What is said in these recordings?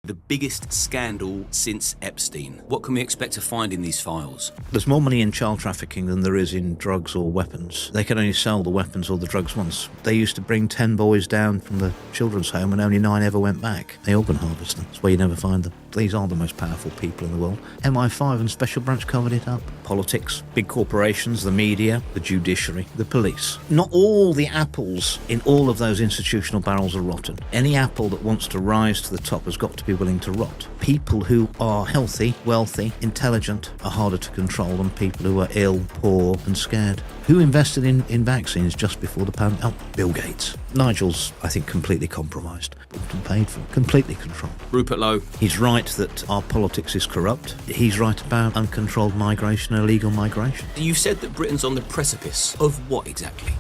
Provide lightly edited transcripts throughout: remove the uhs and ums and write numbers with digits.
The biggest scandal since Epstein. What can we expect to find in these files? There's more money in child trafficking than there is in drugs or weapons. They can only sell the weapons or the drugs once. They used to bring 10 boys down from the children's home and only 9 ever went back. They organ harvest them. That's where you never find them. These are the most powerful people in the world. MI5 and Special Branch covered it up. Politics, big corporations, the media, the judiciary, the police. Not all the apples in all of those institutional barrels are rotten. Any apple that wants to rise to the top has got to be willing to rot. People who are healthy, wealthy, intelligent are harder to control than people who are ill, poor and scared. Who invested in vaccines just before the pandemic? Oh, Bill Gates. Nigel's, I think, completely compromised. Bought and paid for, completely controlled. Rupert Lowe. He's right that our politics is corrupt. He's right about uncontrolled migration, illegal migration. You said that Britain's on the precipice of what exactly?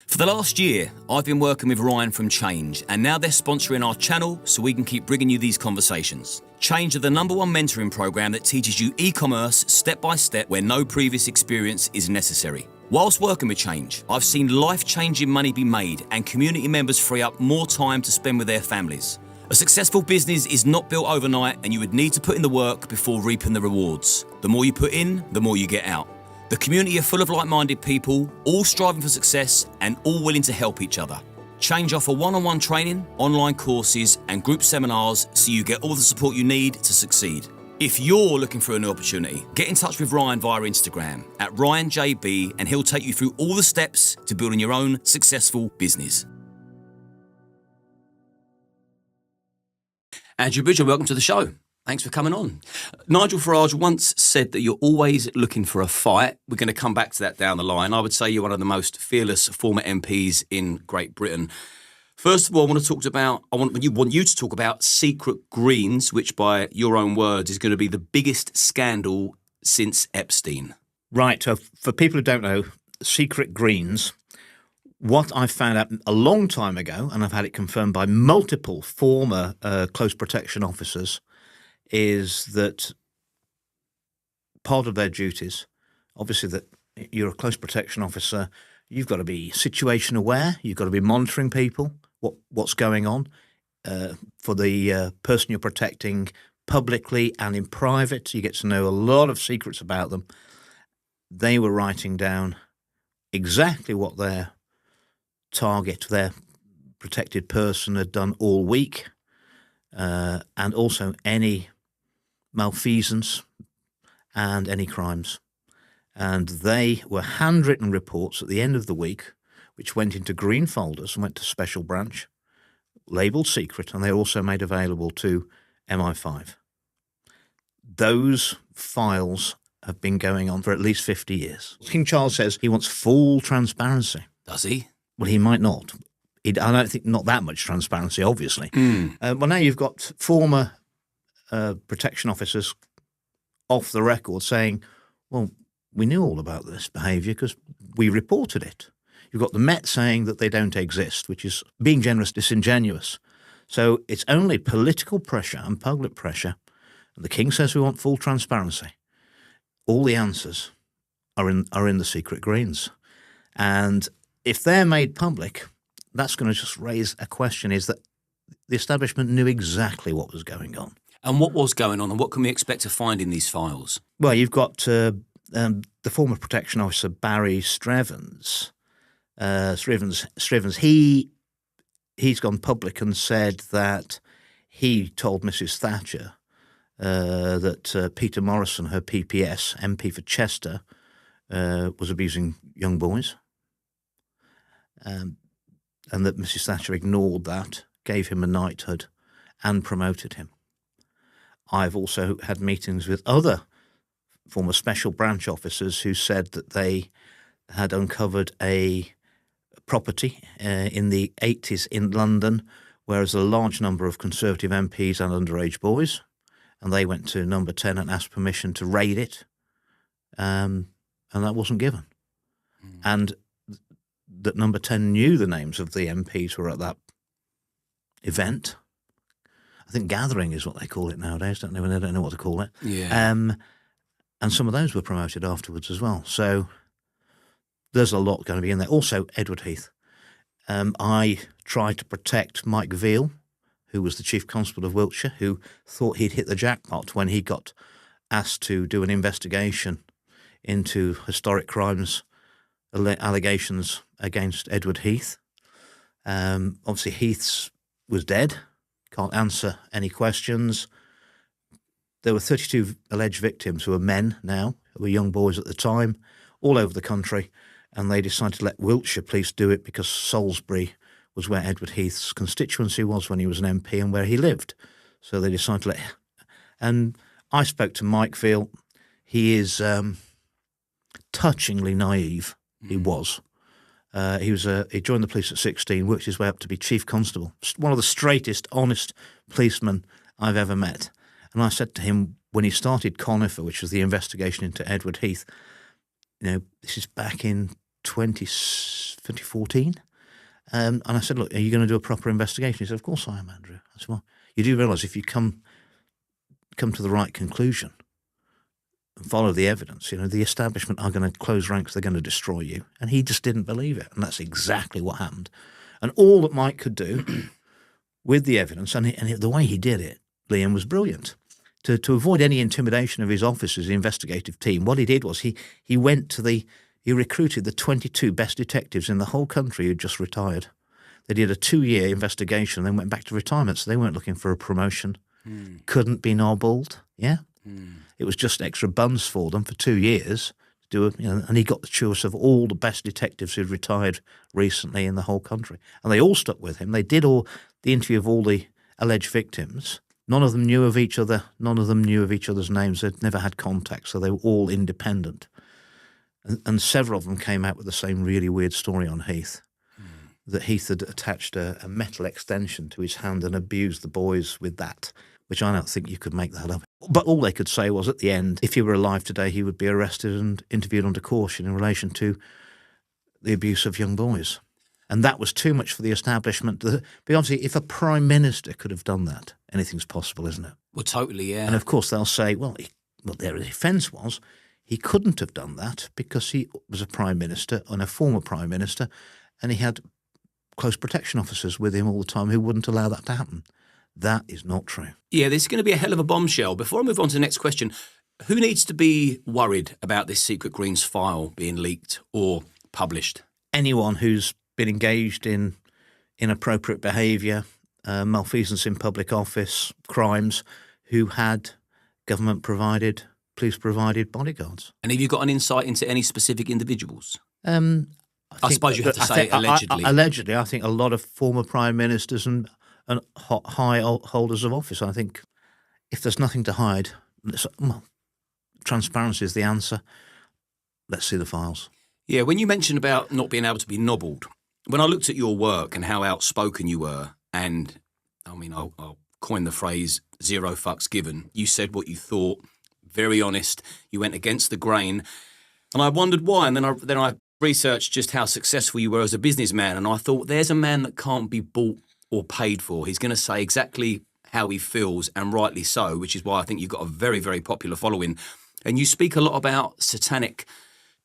For the last year, I've been working with Ryan from Change, and now they're sponsoring our channel so we can keep bringing you these conversations. Change are the #1 mentoring program that teaches you e-commerce step by step where no previous experience is necessary. Whilst working with Change, I've seen life-changing money be made and community members free up more time to spend with their families. A successful business is not built overnight, and you would need to put in the work before reaping the rewards. The more you put in, the more you get out. The community are full of like-minded people, all striving for success and all willing to help each other. Change offer one-on-one training, online courses and group seminars so you get all the support you need to succeed. If you're looking for a new opportunity, get in touch with Ryan via Instagram at RyanJB and he'll take you through all the steps to building your own successful business. Andrew Bridgen, welcome to the show. Thanks for coming on. Nigel Farage once said that you're always looking for a fight. We're going to come back to that down the line. I would say you're one of the most fearless former MPs in Great Britain. First of all, I want you to talk about Secret Greens, which by your own words is going to be the biggest scandal since Epstein. Right. So for people who don't know, Secret Greens, what I found out a long time ago, and I've had it confirmed by multiple former close protection officers, is that part of their duties, obviously that you're a close protection officer, you've got to be situation aware, you've got to be monitoring people, what's going on for the person you're protecting publicly and in private. You get to know a lot of secrets about them. They were writing down exactly what their target, their protected person had done all week, and also any malfeasance and any crimes. And they were handwritten reports at the end of the week, which went into green folders and went to Special Branch, labelled secret, and they were also made available to MI5. Those files have been going on for at least 50 years. King Charles says he wants full transparency. Does he? Well, he might not. I don't think not that much transparency, obviously. Well, now you've got former protection officers off the record saying, well, we knew all about this behaviour because we reported it. You've got the Met saying that they don't exist, which is being generous, disingenuous. So it's only political pressure and public pressure. And the King says we want full transparency. All the answers are in the Secret Greens. And if they're made public, that's going to just raise a question, is that the establishment knew exactly what was going on. And what was going on, and what can we expect to find in these files? Well, you've got the former protection officer, Barry Strevens. He's gone public and said that he told Mrs. Thatcher that Peter Morrison, her PPS, MP for Chester, was abusing young boys. And that Mrs. Thatcher ignored that, gave him a knighthood and promoted him. I've also had meetings with other former Special Branch officers who said that they had uncovered a property in the 80s in London where there's a large number of Conservative MPs and underage boys, and they went to number 10 and asked permission to raid it, and that wasn't given. And that number 10 knew the names of the MPs who were at that event. I think gathering is what they call it nowadays, don't they? When they don't know what to call it. Yeah. And some of those were promoted afterwards as well. So there's a lot going to be in there. Also, Edward Heath. I tried to protect Mike Veal, who was the Chief Constable of Wiltshire, who thought he'd hit the jackpot when he got asked to do an investigation into historic crimes, allegations against Edward Heath. Obviously, Heath was dead, can't answer any questions. There were 32 alleged victims who are men now, who were young boys at the time, all over the country, and they decided to let Wiltshire police do it because Salisbury was where Edward Heath's constituency was when he was an MP and where he lived. So they decided to let... And I spoke to Mike Veal. He is touchingly naive. He was. He joined the police at 16, worked his way up to be chief constable. One of the straightest, honest policemen I've ever met. And I said to him, when he started Conifer, which was the investigation into Edward Heath, this is back in 2014. And I said, look, are you going to do a proper investigation? He said, of course I am, Andrew. I said, well, you do realise if you come to the right conclusion and follow the evidence, the establishment are going to close ranks, they're going to destroy you. And he just didn't believe it. And that's exactly what happened. And all that Mike could do with the evidence, and the way he did it, Liam, was brilliant. To avoid any intimidation of his officers, the investigative team, what he did was he recruited the 22 best detectives in the whole country who'd just retired. They did a 2-year investigation and then went back to retirement, so they weren't looking for a promotion. Couldn't be nobbled, yeah? It was just extra buns for them for 2 years. And he got the choice of all the best detectives who'd retired recently in the whole country. And they all stuck with him. They did all the interview of all the alleged victims. None of them knew of each other. None of them knew of each other's names. They'd never had contact, so they were all independent. And several of them came out with the same really weird story on Heath, that Heath had attached a metal extension to his hand and abused the boys with that, which I don't think you could make that up. But all they could say was at the end, if he were alive today, he would be arrested and interviewed under caution in relation to the abuse of young boys. And that was too much for the establishment. But obviously, if a Prime Minister could have done that, anything's possible, isn't it? Well, totally, yeah. And of course, they'll say, well, their defence was he couldn't have done that because he was a Prime Minister and a former Prime Minister, and he had close protection officers with him all the time who wouldn't allow that to happen. That is not true. Yeah, this is going to be a hell of a bombshell. Before I move on to the next question, who needs to be worried about this Secret Greens file being leaked or published? Anyone who's been engaged in inappropriate behaviour, malfeasance in public office, crimes, who had government-provided, police-provided bodyguards. And have you got an insight into any specific individuals? I suppose you have to say allegedly. Allegedly, I think a lot of former prime ministers and high holders of office. I think if there's nothing to hide, transparency is the answer. Let's see the files. Yeah, when you mentioned about not being able to be nobbled, when I looked at your work and how outspoken you were, and I mean, I'll coin the phrase "zero fucks given." You said what you thought, very honest. You went against the grain, and I wondered why. And then I researched just how successful you were as a businessman, and I thought, there's a man that can't be bought or paid for. He's going to say exactly how he feels, and rightly so, which is why I think you've got a very, very popular following. And you speak a lot about satanic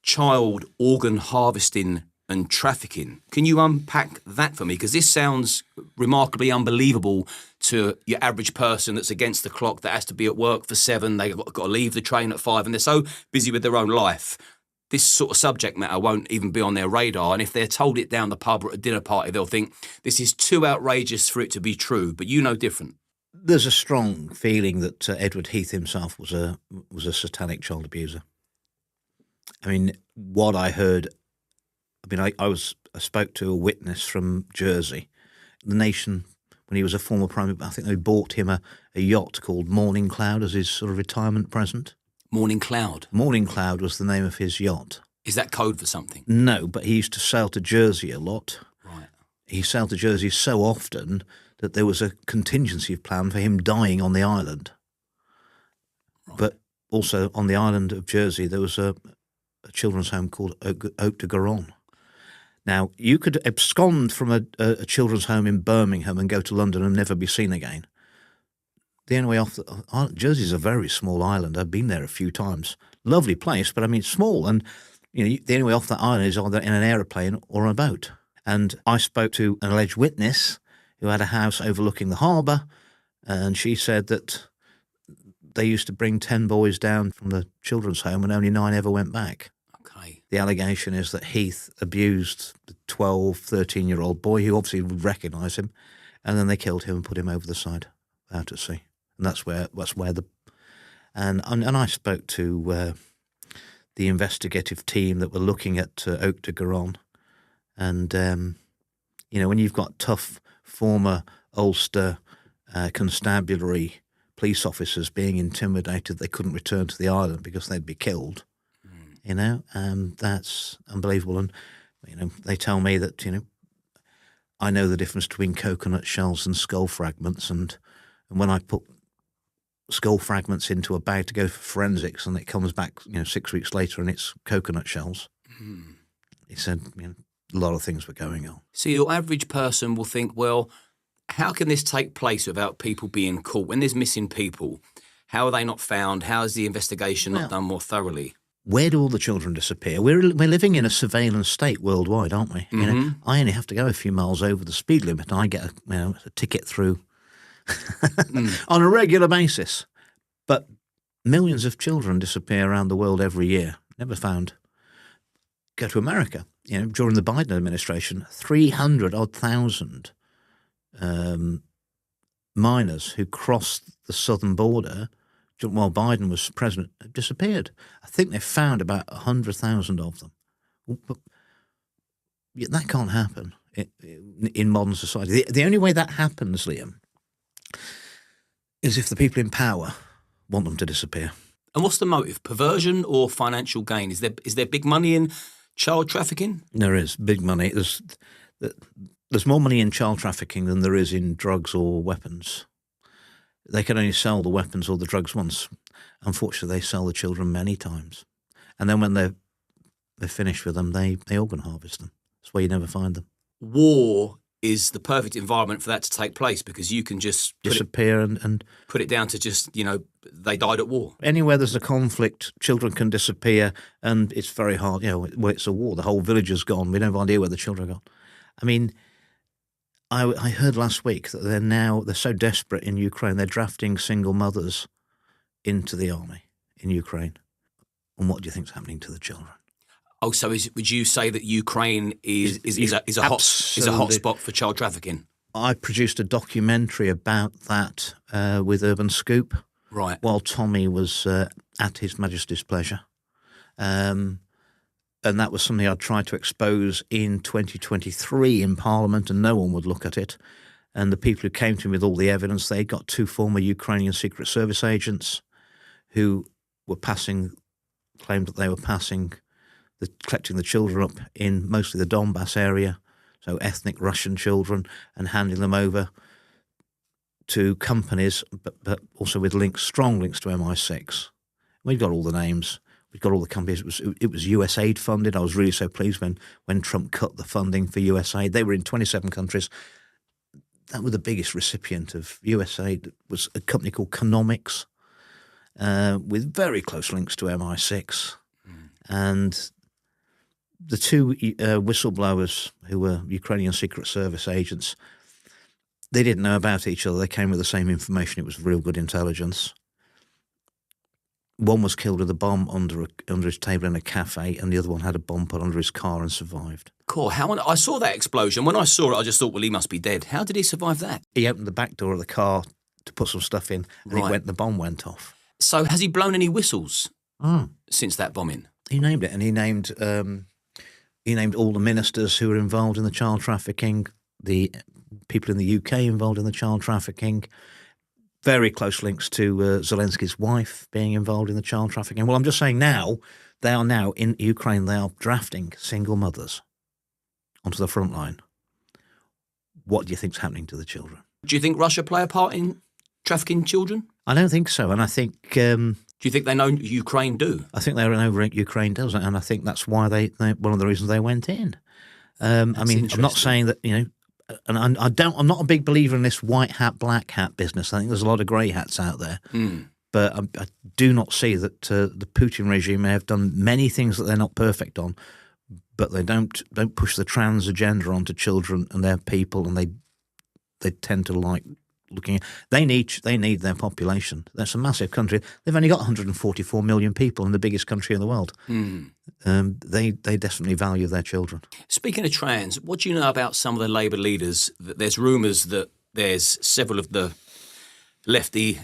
child organ harvesting and trafficking. Can you unpack that for me? Because this sounds remarkably unbelievable to your average person that's against the clock, that has to be at work for 7, they've got to leave the train at 5, and they're so busy with their own life. This sort of subject matter won't even be on their radar. And if they're told it down the pub or at a dinner party, they'll think this is too outrageous for it to be true. But you know different. There's a strong feeling that Edward Heath himself was a satanic child abuser. I mean, what I heard, I spoke to a witness from Jersey. The Nation, when he was a former Prime Minister, I think they bought him a yacht called Morning Cloud as his sort of retirement present. Morning Cloud? Morning Cloud was the name of his yacht. Is that code for something? No, but he used to sail to Jersey a lot. Right. He sailed to Jersey so often that there was a contingency plan for him dying on the island. Right. But also on the island of Jersey, there was a children's home called Oak de Garonne. Now, you could abscond from a children's home in Birmingham and go to London and never be seen again. The only way off Jersey's a very small island. I've been there a few times. Lovely place, but I mean, small. And the only way off that island is either in an aeroplane or a boat. And I spoke to an alleged witness who had a house overlooking the harbour, and she said that they used to bring 10 boys down from the children's home and only 9 ever went back. Okay. The allegation is that Heath abused the 12, 13-year-old boy, who obviously would recognise him, and then they killed him and put him over the side out at sea. And that's where and I spoke to the investigative team that were looking at Oak de Garonne, and when you've got tough former Ulster constabulary police officers being intimidated, they couldn't return to the island because they'd be killed. That's unbelievable. And they tell me that I know the difference between coconut shells and skull fragments, and when I put skull fragments into a bag to go for forensics, and it comes back 6 weeks later and it's coconut shells. He said a lot of things were going on. So your average person will think, well, how can this take place without people being caught? When there's missing people, how are they not found? How is the investigation not done more thoroughly? Where do all the children disappear? We're living in a surveillance state worldwide, aren't we? I only have to go a few miles over the speed limit and I get a ticket through on a regular basis. But millions of children disappear around the world every year, never found. Go to America. During the Biden administration, 300,000 minors who crossed the southern border while Biden was president disappeared. I think they found about 100,000 of them. But that can't happen in modern society. The only way that happens, Liam, is if the people in power want them to disappear. And what's the motive? Perversion or financial gain? Is there big money in child trafficking? There is big money. There's more money in child trafficking than there is in drugs or weapons. They can only sell the weapons or the drugs once. Unfortunately, they sell the children many times. And then when they're finished with them, they organ harvest them. That's why you never find them. War is the perfect environment for that to take place because you can just disappear and put it down to just, they died at war. Anywhere there's a conflict, children can disappear, and it's very hard. Where it's a war, the whole village is gone. We don't have idea where the children are gone. I mean, I heard last week that they're so desperate in Ukraine, they're drafting single mothers into the army in Ukraine. And what do you think's happening to the children? Oh, so would you say that Ukraine is a hot spot for child trafficking? I produced a documentary about that with Urban Scoop, right? While Tommy was at His Majesty's pleasure, and that was something I tried to expose in 2023 in Parliament, and no one would look at it. And the people who came to me with all the evidence, they got 2 former Ukrainian Secret Service agents who were claimed that they were collecting the children up in mostly the Donbass area, so ethnic Russian children, and handing them over to companies, but also with strong links to MI6. We've got all the names. We've got all the companies. It was USAID funded. I was really so pleased when Trump cut the funding for USAID. They were in 27 countries. That was the biggest recipient of USAID. It was a company called Economics, with very close links to MI6. And the 2 whistleblowers who were Ukrainian Secret Service agents, they didn't know about each other. They came with the same information. It was real good intelligence. One was killed with a bomb under his table in a cafe, and the other one had a bomb put under his car and survived. Cool. I saw that explosion. When I saw it, I just thought, well, he must be dead. How did he survive that? He opened the back door of the car to put some stuff in, and the bomb went off. So has he blown any whistles since that bombing? He named it, and he named all the ministers who were involved in the child trafficking, the people in the UK involved in the child trafficking, very close links to Zelensky's wife being involved in the child trafficking. Well, I'm just saying they are now in Ukraine, they are drafting single mothers onto the front line. What do you think's happening to the children? Do you think Russia play a part in trafficking children? I don't think so, and I think... do you think they know Ukraine do? I think they know Ukraine does, and I think that's why they one of the reasons they went in. I mean, I'm not saying that, and I'm not a big believer in this white hat, black hat business. I think there's a lot of grey hats out there. But I do not see that the Putin regime may have done many things that they're not perfect on, but they don't push the trans agenda onto children and their people, and they tend to like looking. They need their population. That's a massive country. They've only got 144 million people in the biggest country in the world. They definitely value their children. Speaking of trans, what do you know about some of the Labour leaders? There's rumours that there's several of the lefty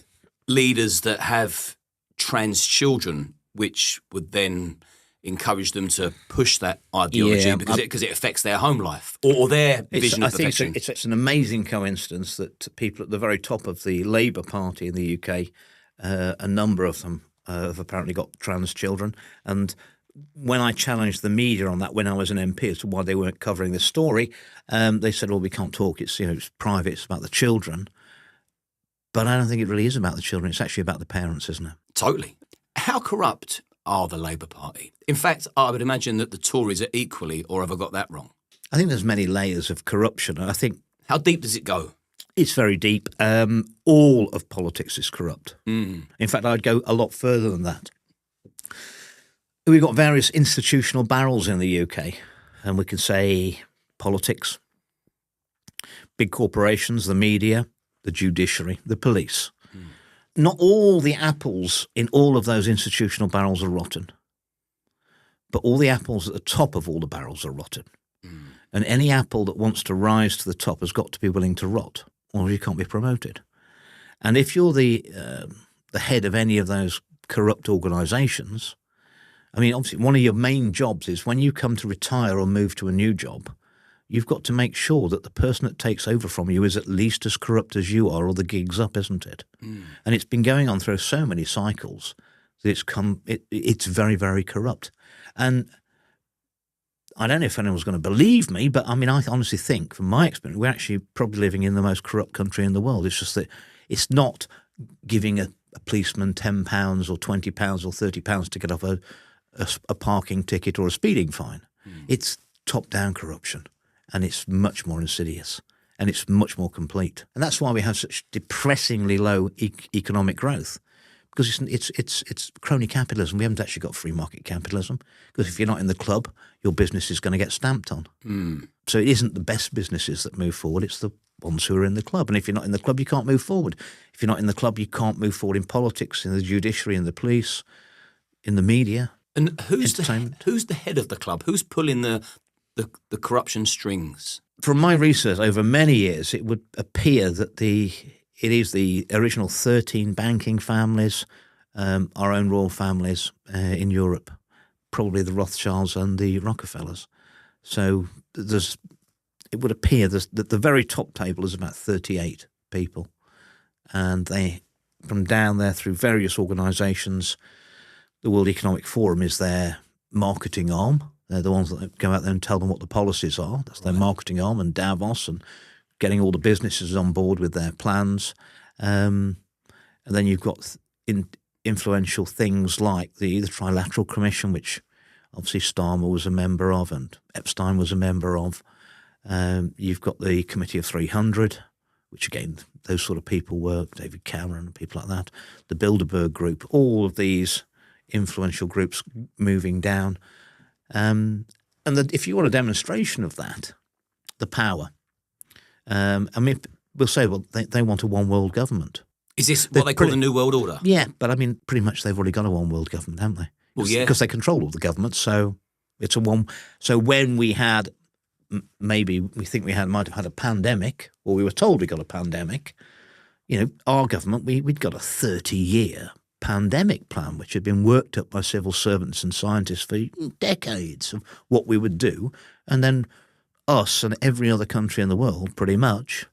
leaders that have trans children, which would then encourage them to push that ideology because it affects their home life or their vision of perfection. I think it's an amazing coincidence that people at the very top of the Labour Party in the UK, a number of them have apparently got trans children. And when I challenged the media on that when I was an MP as to why they weren't covering this story, they said, well, we can't talk. It's private. It's about the children. But I don't think it really is about the children. It's actually about the parents, isn't it? Totally. How corrupt are the Labour Party? In fact, I would imagine that the Tories are equally, or have I got that wrong? I think there's many layers of corruption. I think. How deep does it go? It's very deep. All of politics is corrupt. In fact, I'd go a lot further than that. We've got various institutional barrels in the UK, and we can say politics, big corporations, the media, the judiciary, the police. Not all the apples in all of those institutional barrels are rotten, but all the apples at the top of all the barrels are rotten. And any apple that wants to rise to the top has got to be willing to rot, or you can't be promoted. And if you're the head of any of those corrupt organisations, I mean, obviously one of your main jobs is when you come to retire or move to a new job, you've got to make sure that the person that takes over from you is at least as corrupt as you are, or the gig's up, isn't it? And it's been going on through so many cycles that it's very, very corrupt. And I don't know if anyone's going to believe me, but I mean, I honestly think, from my experience, we're actually probably living in the most corrupt country in the world. It's just that it's not giving a policeman £10 or £20 or £30 to get off a parking ticket or a speeding fine. It's top-down corruption. And it's much more insidious, and it's much more complete. And that's why we have such depressingly low economic growth, because it's crony capitalism. We haven't actually got free market capitalism, because if you're not in the club, your business is going to get stamped on. So it isn't the best businesses that move forward, it's the ones who are in the club. And if you're not in the club, you can't move forward. If you're not in the club, you can't move forward in politics, in the judiciary, in the police, in the media. And who's the head of the club? Who's pulling the corruption strings? From my research over many years, it would appear that it is the original 13 banking families, our own royal families in Europe, probably the Rothschilds and the Rockefellers. So it would appear that the very top table is about 38 people, and they, from down there through various organisations, the World Economic Forum is their marketing arm. They're the ones that go out there and tell them what the policies are. That's their marketing arm, and Davos, and getting all the businesses on board with their plans. And then you've got influential things like the Trilateral Commission, which obviously Starmer was a member of and Epstein was a member of. You've got the Committee of 300, which again, those sort of people were David Cameron and people like that. The Bilderberg Group, all of these influential groups moving down. And if you want a demonstration of that, the power, I mean, we'll say, well, they want a one world government. Is this what they call the New World Order? Yeah, but I mean, pretty much they've already got a one world government, haven't they? Well, yeah. Because they control all the governments, so it's a one. So when we had, maybe we think we might have had a pandemic, or we were told we got a pandemic, our government, we'd got a 30-year pandemic plan, which had been worked up by civil servants and scientists for decades of what we would do. And then us and every other country in the world pretty much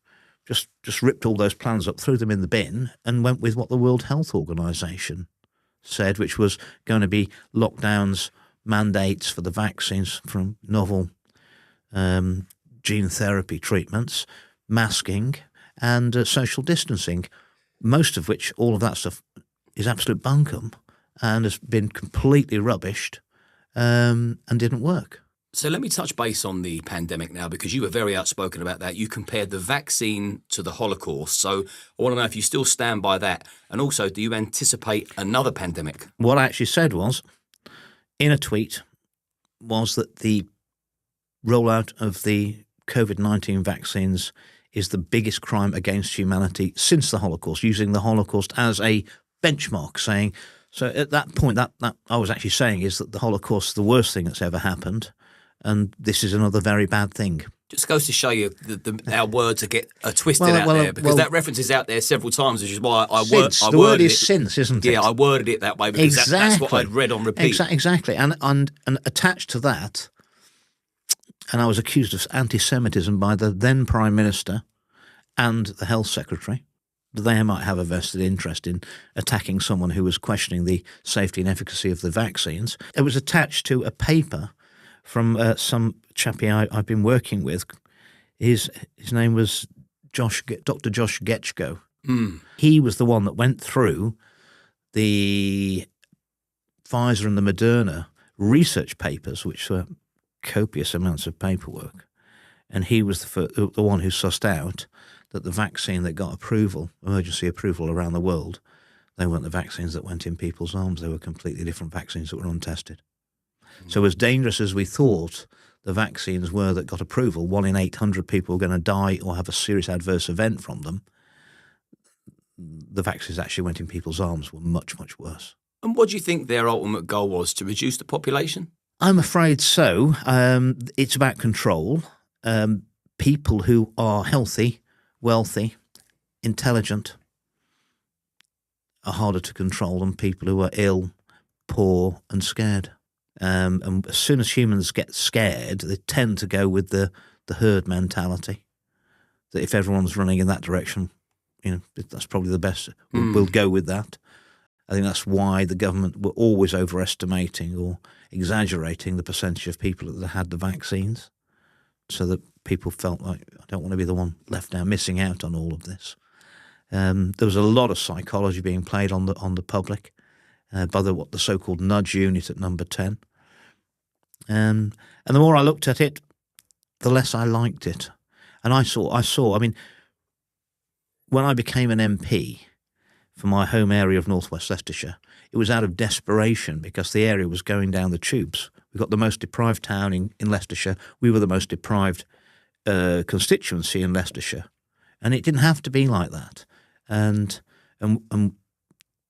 just ripped all those plans up, threw them in the bin, and went with what the World Health Organization said, which was going to be lockdowns, mandates for the vaccines from novel gene therapy treatments, masking, and social distancing, most of which, all of that stuff, is absolute bunkum and has been completely rubbished and didn't work. So let me touch base on the pandemic now, because you were very outspoken about that. You compared the vaccine to the Holocaust. So I want to know if you still stand by that. And also, do you anticipate another pandemic? What I actually said was, in a tweet, was that the rollout of the COVID-19 vaccines is the biggest crime against humanity since the Holocaust, using the Holocaust as a benchmark, saying, so at that point, that I was actually saying is that the Holocaust is the worst thing that's ever happened, and this is another very bad thing. Just goes to show you our words get twisted there, because that reference is out there several times, which is why the word is since, isn't it? Yeah, I worded it that way because that's what I'd read on repeat. Exactly. And attached to that, and I was accused of anti-Semitism by the then Prime Minister and the Health Secretary. They might have a vested interest in attacking someone who was questioning the safety and efficacy of the vaccines. It was attached to a paper from some chappie I've been working with. His name was Dr. Josh Getchko. He was the one that went through the Pfizer and the Moderna research papers, which were copious amounts of paperwork. And he was the one who sussed out that the vaccine that got emergency approval around the world, they weren't the vaccines that went in people's arms. They were completely different vaccines that were untested. So as dangerous as we thought the vaccines were that got approval, 1 in 800 people were going to die or have a serious adverse event from them, the vaccines that actually went in people's arms were much, much worse. And what do you think their ultimate goal was, to reduce the population? I'm afraid so. It's about control. People who are healthy, wealthy, intelligent are harder to control than people who are ill, poor and scared. And as soon as humans get scared, they tend to go with the herd mentality, that if everyone's running in that direction, that's probably the best. We'll go with that. I think that's why the government were always overestimating or exaggerating the percentage of people that had the vaccines, so that people felt like, I don't want to be the one left out, missing out on all of this. There was a lot of psychology being played on the public by the so-called nudge unit at number 10. And the more I looked at it, the less I liked it. And I saw, when I became an MP for my home area of northwest Leicestershire, it was out of desperation because the area was going down the tubes. We got the most deprived town in Leicestershire. We were the most deprived constituency in Leicestershire. And it didn't have to be like that. And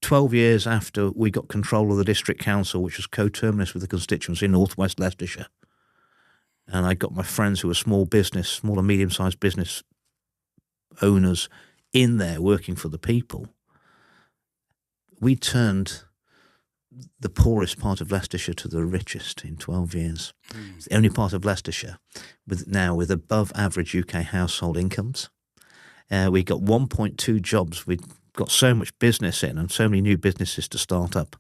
12 years after we got control of the district council, which was coterminous with the constituency in northwest Leicestershire, and I got my friends who were small and medium-sized business owners in there working for the people, we turned the poorest part of Leicestershire to the richest in 12 years. It's the only part of Leicestershire with above average UK household incomes. We got 1.2 jobs. We got so much business in and so many new businesses to start up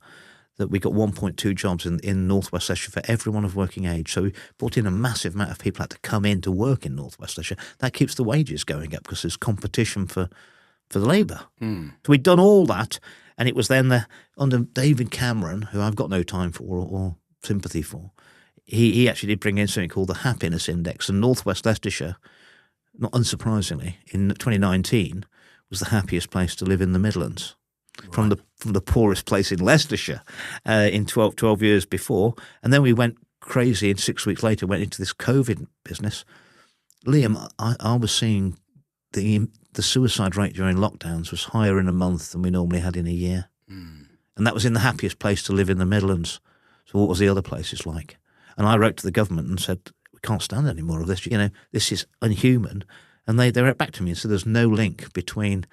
that we got 1.2 jobs in Northwest Leicestershire for everyone of working age. So we brought in a massive amount of people had to come in to work in Northwest Leicestershire. That keeps the wages going up because there's competition for the labour. So we'd done all that, and it was then under David Cameron, who I've got no time for or sympathy for, he actually did bring in something called the Happiness Index, and Northwest Leicestershire, not unsurprisingly, in 2019, was the happiest place to live in the Midlands, right, from the poorest place in Leicestershire in 12 years before. And then we went crazy, and 6 weeks later went into this COVID business. Liam, I was seeing the suicide rate during lockdowns was higher in a month than we normally had in a year. And that was in the happiest place to live in the Midlands. So what was the other places like? And I wrote to the government and said, we can't stand any more of this. This is inhuman. And they wrote back to me and said there's no link between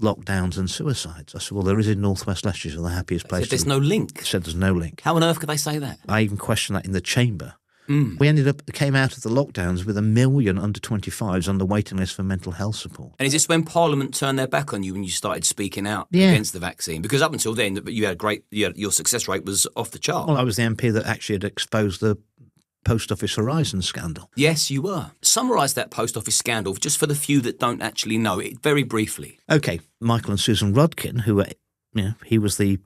lockdowns and suicides. I said, well, there is in Northwest Leicestershire, the happiest place. There's no link. They said there's no link. How on earth could they say that? I even questioned that in the chamber. We came out of the lockdowns with 1 million under 25s on the waiting list for mental health support. And is this when Parliament turned their back on you when you started speaking out against the vaccine? Because up until then, you had your success rate was off the chart. Well, I was the MP that actually had exposed the Post Office Horizon scandal. Yes, you were. Summarise that Post Office scandal just for the few that don't actually know it very briefly. Okay, Michael and Susan Rudkin, he was the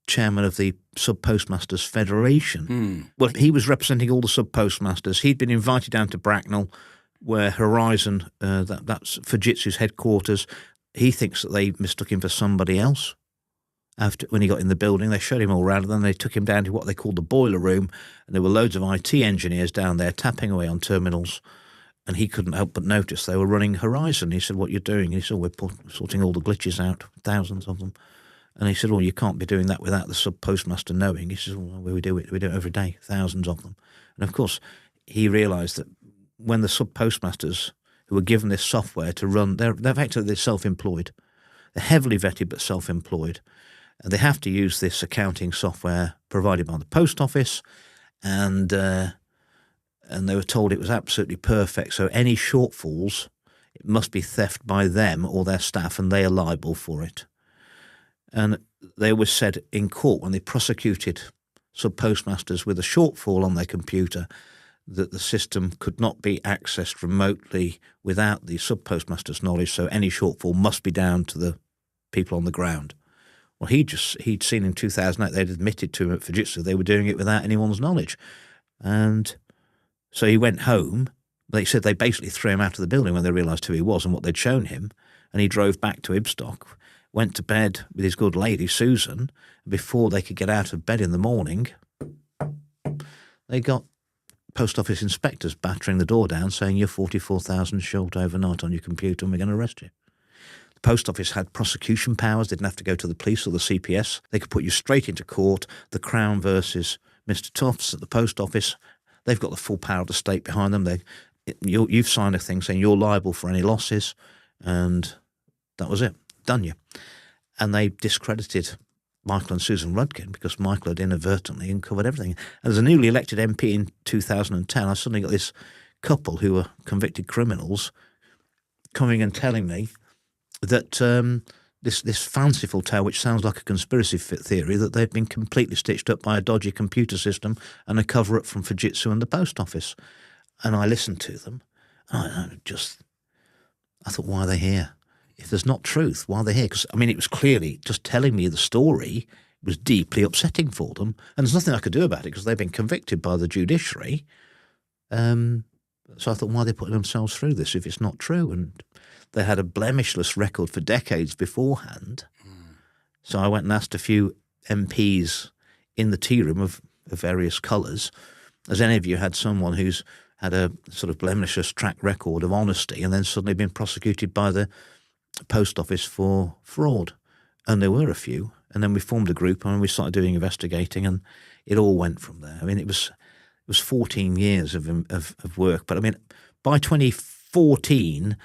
chairman of the Sub-Postmasters Federation. Well, he was representing all the sub-postmasters. He'd been invited down to Bracknell, where Horizon, that's Fujitsu's headquarters. He thinks that they mistook him for somebody else. When he got in the building, they showed him all around, and then they took him down to what they called the boiler room, and there were loads of IT engineers down there tapping away on terminals, and he couldn't help but notice they were running Horizon. He said, "What are you doing?" And he said, "We're sorting all the glitches out, thousands of them." And he said, "Well, you can't be doing that without the sub-postmaster knowing." He says, "Well, we do it every day, thousands of them." And of course, he realised that when the sub-postmasters who were given this software to run, they're effectively self-employed. They're heavily vetted but self-employed. And they have to use this accounting software provided by the post office, and they were told it was absolutely perfect. So any shortfalls, it must be theft by them or their staff, and they are liable for it. And they always said in court when they prosecuted sub-postmasters with a shortfall on their computer that the system could not be accessed remotely without the sub-postmaster's knowledge, so any shortfall must be down to the people on the ground. Well, he'd seen in 2008, they'd admitted to him at Fujitsu they were doing it without anyone's knowledge. And so he went home. They said they basically threw him out of the building when they realised who he was and what they'd shown him. And he drove back to Ibstock, went to bed with his good lady, Susan. Before they could get out of bed in the morning, they got post office inspectors battering the door down saying, "You're 44,000 short overnight on your computer and we're going to arrest you." Post office had prosecution powers. They didn't have to go to the police or the CPS. They could put you straight into court. The Crown versus Mr. Tufts at the post office. They've got the full power of the state behind them. You've signed a thing saying you're liable for any losses, and that was it. Done you. And they discredited Michael and Susan Rudkin because Michael had inadvertently uncovered everything. And as a newly elected MP in 2010, I suddenly got this couple who were convicted criminals coming and telling me that this fanciful tale, which sounds like a conspiracy theory, that they'd been completely stitched up by a dodgy computer system and a cover-up from Fujitsu and the post office. And I listened to them, and I thought, why are they here? If there's not truth, why are they here? Because, I mean, it was clearly just telling me the story was deeply upsetting for them, and there's nothing I could do about it because they've been convicted by the judiciary. So I thought, why are they putting themselves through this if it's not true? And they had a blemishless record for decades beforehand. So I went and asked a few MPs in the tea room of various colours, has any of you had someone who's had a sort of blemishless track record of honesty and then suddenly been prosecuted by the post office for fraud? And there were a few. And then we formed a group and we started doing investigating, and it all went from there. I mean, it was 14 years of work. But I mean, by 2014,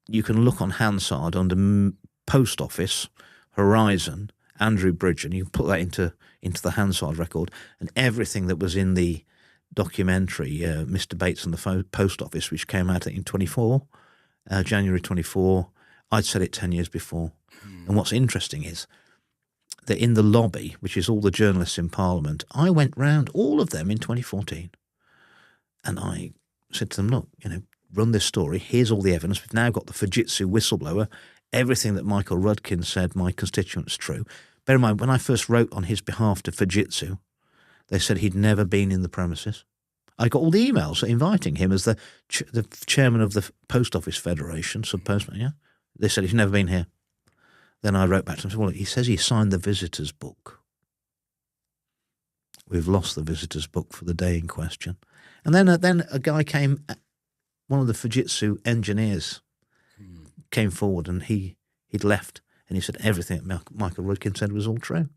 you can look on Hansard under Post Office, Horizon, Andrew Bridgen. You can put that into the Hansard record, and everything that was in the documentary, Mr. Bates and the Post Office, which came out in January 24, I'd said it 10 years before. And what's interesting is that in the lobby, which is all the journalists in Parliament, I went round all of them in 2014. And I said to them, look, run this story. Here's all the evidence. We've now got the Fujitsu whistleblower. Everything that Michael Rudkin said, my constituents, true. Bear in mind, when I first wrote on his behalf to Fujitsu, they said he'd never been in the premises. I got all the emails inviting him as the chairman of the Post Office Federation, sub-postman, yeah? They said he's never been here. Then I wrote back to him and said, well, he says he signed the visitor's book. We've lost the visitor's book for the day in question. And then a guy came, one of the Fujitsu engineers came forward, and he'd left, and he said everything Michael Rudkin said was all true.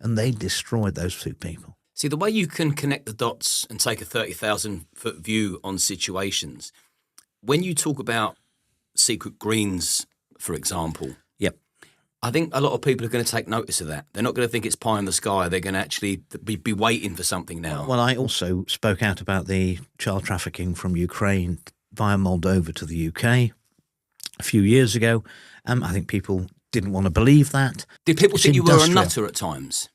And they destroyed those two people. See, the way you can connect the dots and take a 30,000-foot view on situations, when you talk about secret greens, for example, yep, I think a lot of people are going to take notice of that. They're not going to think it's pie in the sky. They're going to actually be waiting for something now. Well, I also spoke out about the child trafficking from Ukraine via Moldova to the UK a few years ago. I think people didn't want to believe that. Did people think you were a nutter at times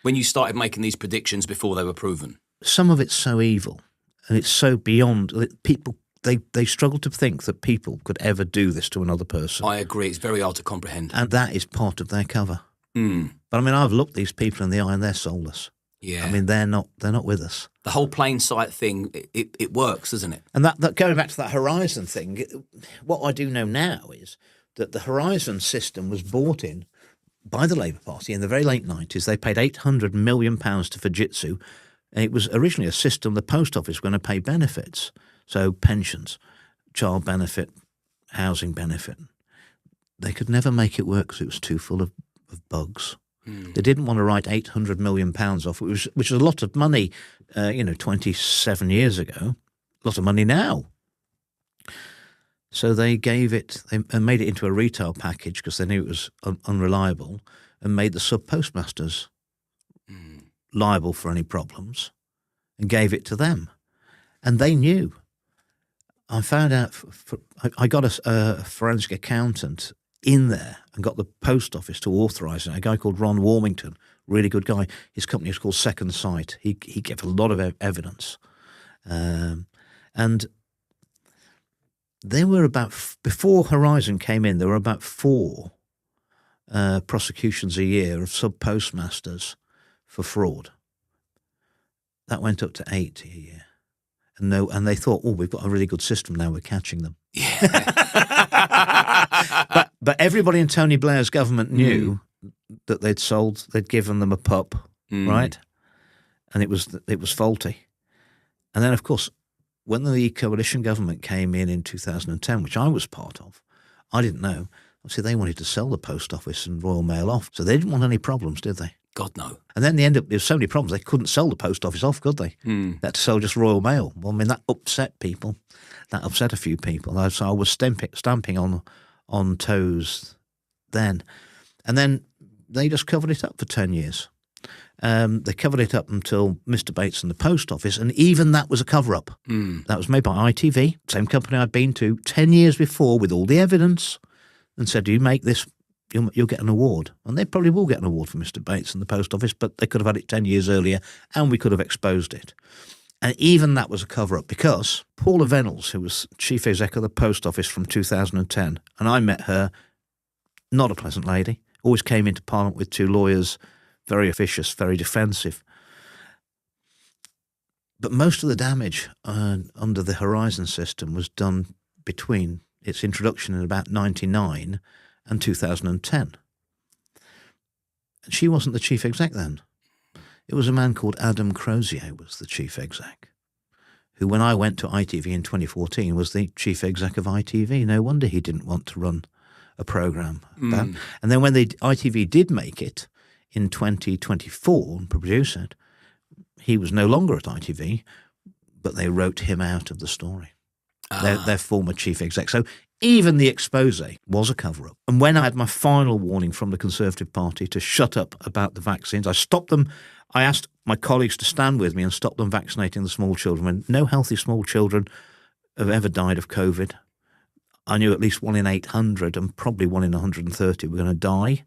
when you started making these predictions before they were proven? Some of it's so evil and it's so beyond that people. They struggle to think that people could ever do this to another person. I agree. It's very hard to comprehend. And that is part of their cover. But I mean, I've looked these people in the eye and they're soulless. Yeah. I mean, they're not with us. The whole plain sight thing, it works, doesn't it? And that going back to that Horizon thing, what I do know now is that the Horizon system was bought in by the Labour Party in the very late 90s. They paid £800 million to Fujitsu. It was originally a system the post office was going to pay benefits, so pensions, child benefit, housing benefit. They could never make it work because it was too full of bugs. They didn't want to write £800 million off, which was a lot of money, 27 years ago, a lot of money now. So they gave it, they made it into a retail package because they knew it was unreliable, and made the sub-postmasters liable for any problems and gave it to them. And they knew. I found out, I got a forensic accountant in there and got the post office to authorise it. A guy called Ron Warmington, really good guy. His company is called Second Sight. He gave a lot of evidence. And there were before Horizon came in, there were about 4 prosecutions a year of sub-postmasters for fraud. That went up to 8 a year. And they thought, we've got a really good system now, we're catching them. Yeah. But everybody in Tony Blair's government knew that they'd given them a pup, right? And it was faulty. And then, of course, when the coalition government came in 2010, which I was part of, I didn't know. Obviously, they wanted to sell the post office and Royal Mail off, so they didn't want any problems, did they? God, no. And then there were so many problems, they couldn't sell the post office off, could they? They had to sell just Royal Mail. Well, I mean, that upset people. That upset a few people. So I was stamping on toes then. And then they just covered it up for 10 years. They covered it up until Mr. Bates and the post office, and even that was a cover-up. That was made by ITV, same company I'd been to 10 years before with all the evidence, and said, you make this, you'll get an award. And they probably will get an award for Mr. Bates and the post office, but they could have had it 10 years earlier, and we could have exposed it. And even that was a cover-up because Paula Venables, who was chief exec of the post office from 2010, and I met her, not a pleasant lady, always came into Parliament with 2 lawyers, very officious, very defensive. But most of the damage under the Horizon system was done between its introduction in about 1999 and 2010. And she wasn't the chief exec then. It was a man called Adam Crozier was the chief exec, who when I went to ITV in 2014 was the chief exec of ITV. No wonder he didn't want to run a programme. And then when the ITV did make it in 2024 and produce it, he was no longer at ITV, but they wrote him out of the story. Their former chief exec. So even the expose was a cover-up. And when I had my final warning from the Conservative Party to shut up about the vaccines, I stopped them. I asked my colleagues to stand with me and stop them vaccinating the small children. When no healthy small children have ever died of COVID. I knew at least 1 in 800 and probably 1 in 130 were going to die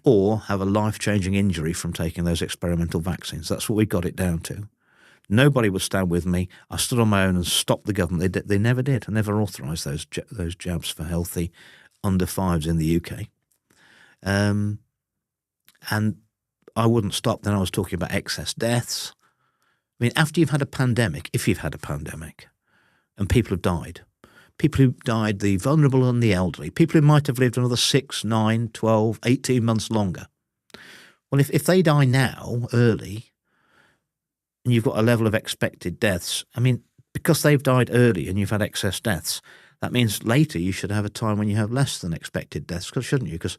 or have a life-changing injury from taking those experimental vaccines. That's what we got it down to. Nobody would stand with me. I stood on my own and stopped the government. They never did. I never authorised those jabs for healthy under 5s in the UK. And I wouldn't stop. Then I was talking about excess deaths. I mean, after you've had a pandemic, if you've had a pandemic, and people have died, the vulnerable and the elderly, people who might have lived another 6, 9, 12, 18 months longer. Well, if they die now, early, and you've got a level of expected deaths, I mean, because they've died early and you've had excess deaths, that means later you should have a time when you have less than expected deaths, shouldn't you? Because,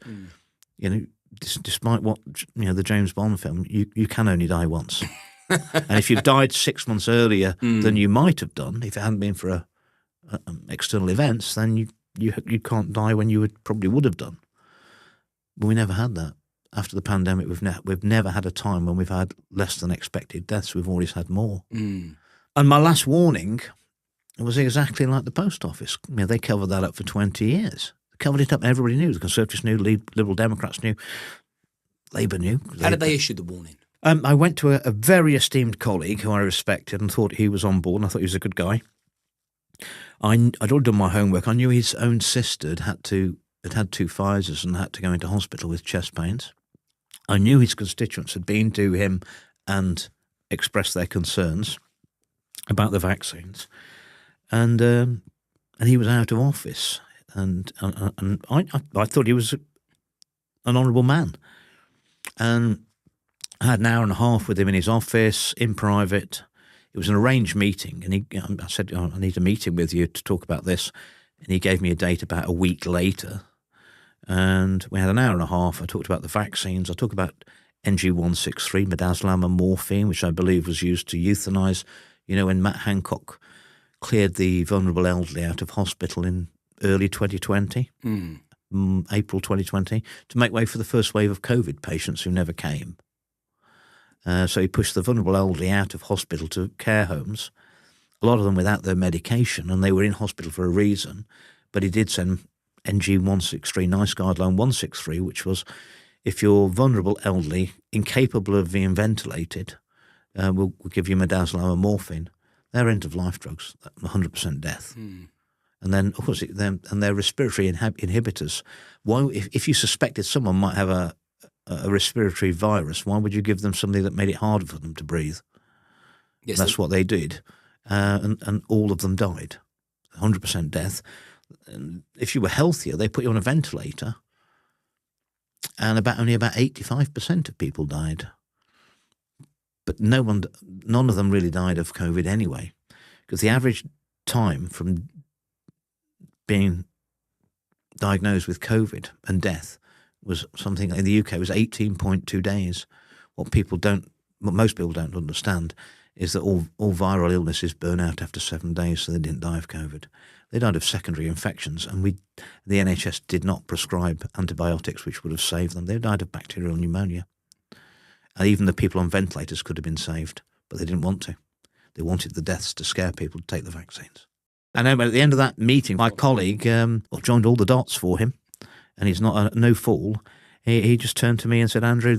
despite what, the James Bond film, you can only die once. And if you've died 6 months earlier than you might have done, if it hadn't been for external events, then you can't die when you probably would have done. But we never had that. After the pandemic, we've never had a time when we've had less than expected deaths. We've always had more. And my last warning was exactly like the post office. They covered that up for 20 years. They covered it up. Everybody knew. The Conservatives knew. Liberal Democrats knew. Labour knew. How did they issue the warning? I went to a very esteemed colleague who I respected and thought he was on board, and I thought he was a good guy. I'd already done my homework. I knew his own sister had 2 Pfizers and had to go into hospital with chest pains. I knew his constituents had been to him and expressed their concerns about the vaccines, and he was out of office, and I thought he was an honourable man, and I had an hour and a half with him in his office in private. It was an arranged meeting, and I said, I need a meeting with you to talk about this, and he gave me a date about a week later, and we had an hour and a half. I talked about the vaccines. I talked about NG163, midazolam and morphine, which I believe was used to euthanise. You know, when Matt Hancock cleared the vulnerable elderly out of hospital in early 2020, April 2020, to make way for the first wave of COVID patients who never came. So he pushed the vulnerable elderly out of hospital to care homes, a lot of them without their medication, and they were in hospital for a reason. But he did send NG163, NICE Guideline 163, which was, if you're vulnerable elderly, incapable of being ventilated, we'll give you midazolam and morphine. They're end-of-life drugs, 100% death. And then, of course, and they're respiratory inhibitors. Why, if you suspected someone might have a respiratory virus, why would you give them something that made it harder for them to breathe? Yes, that's what they did. And all of them died, 100% death. And if you were healthier, they put you on a ventilator, and only about 85% of people died. But none of them really died of COVID anyway, because the average time from being diagnosed with COVID and death was something in the UK was 18.2 days. What most people don't understand is that all viral illnesses burn out after 7 days, so they didn't die of COVID. They died of secondary infections, and the NHS did not prescribe antibiotics which would have saved them. They died of bacterial pneumonia. And even the people on ventilators could have been saved, but they didn't want to. They wanted the deaths to scare people to take the vaccines. And then at the end of that meeting, my colleague joined all the dots for him, and he's not no fool. He just turned to me and said, Andrew,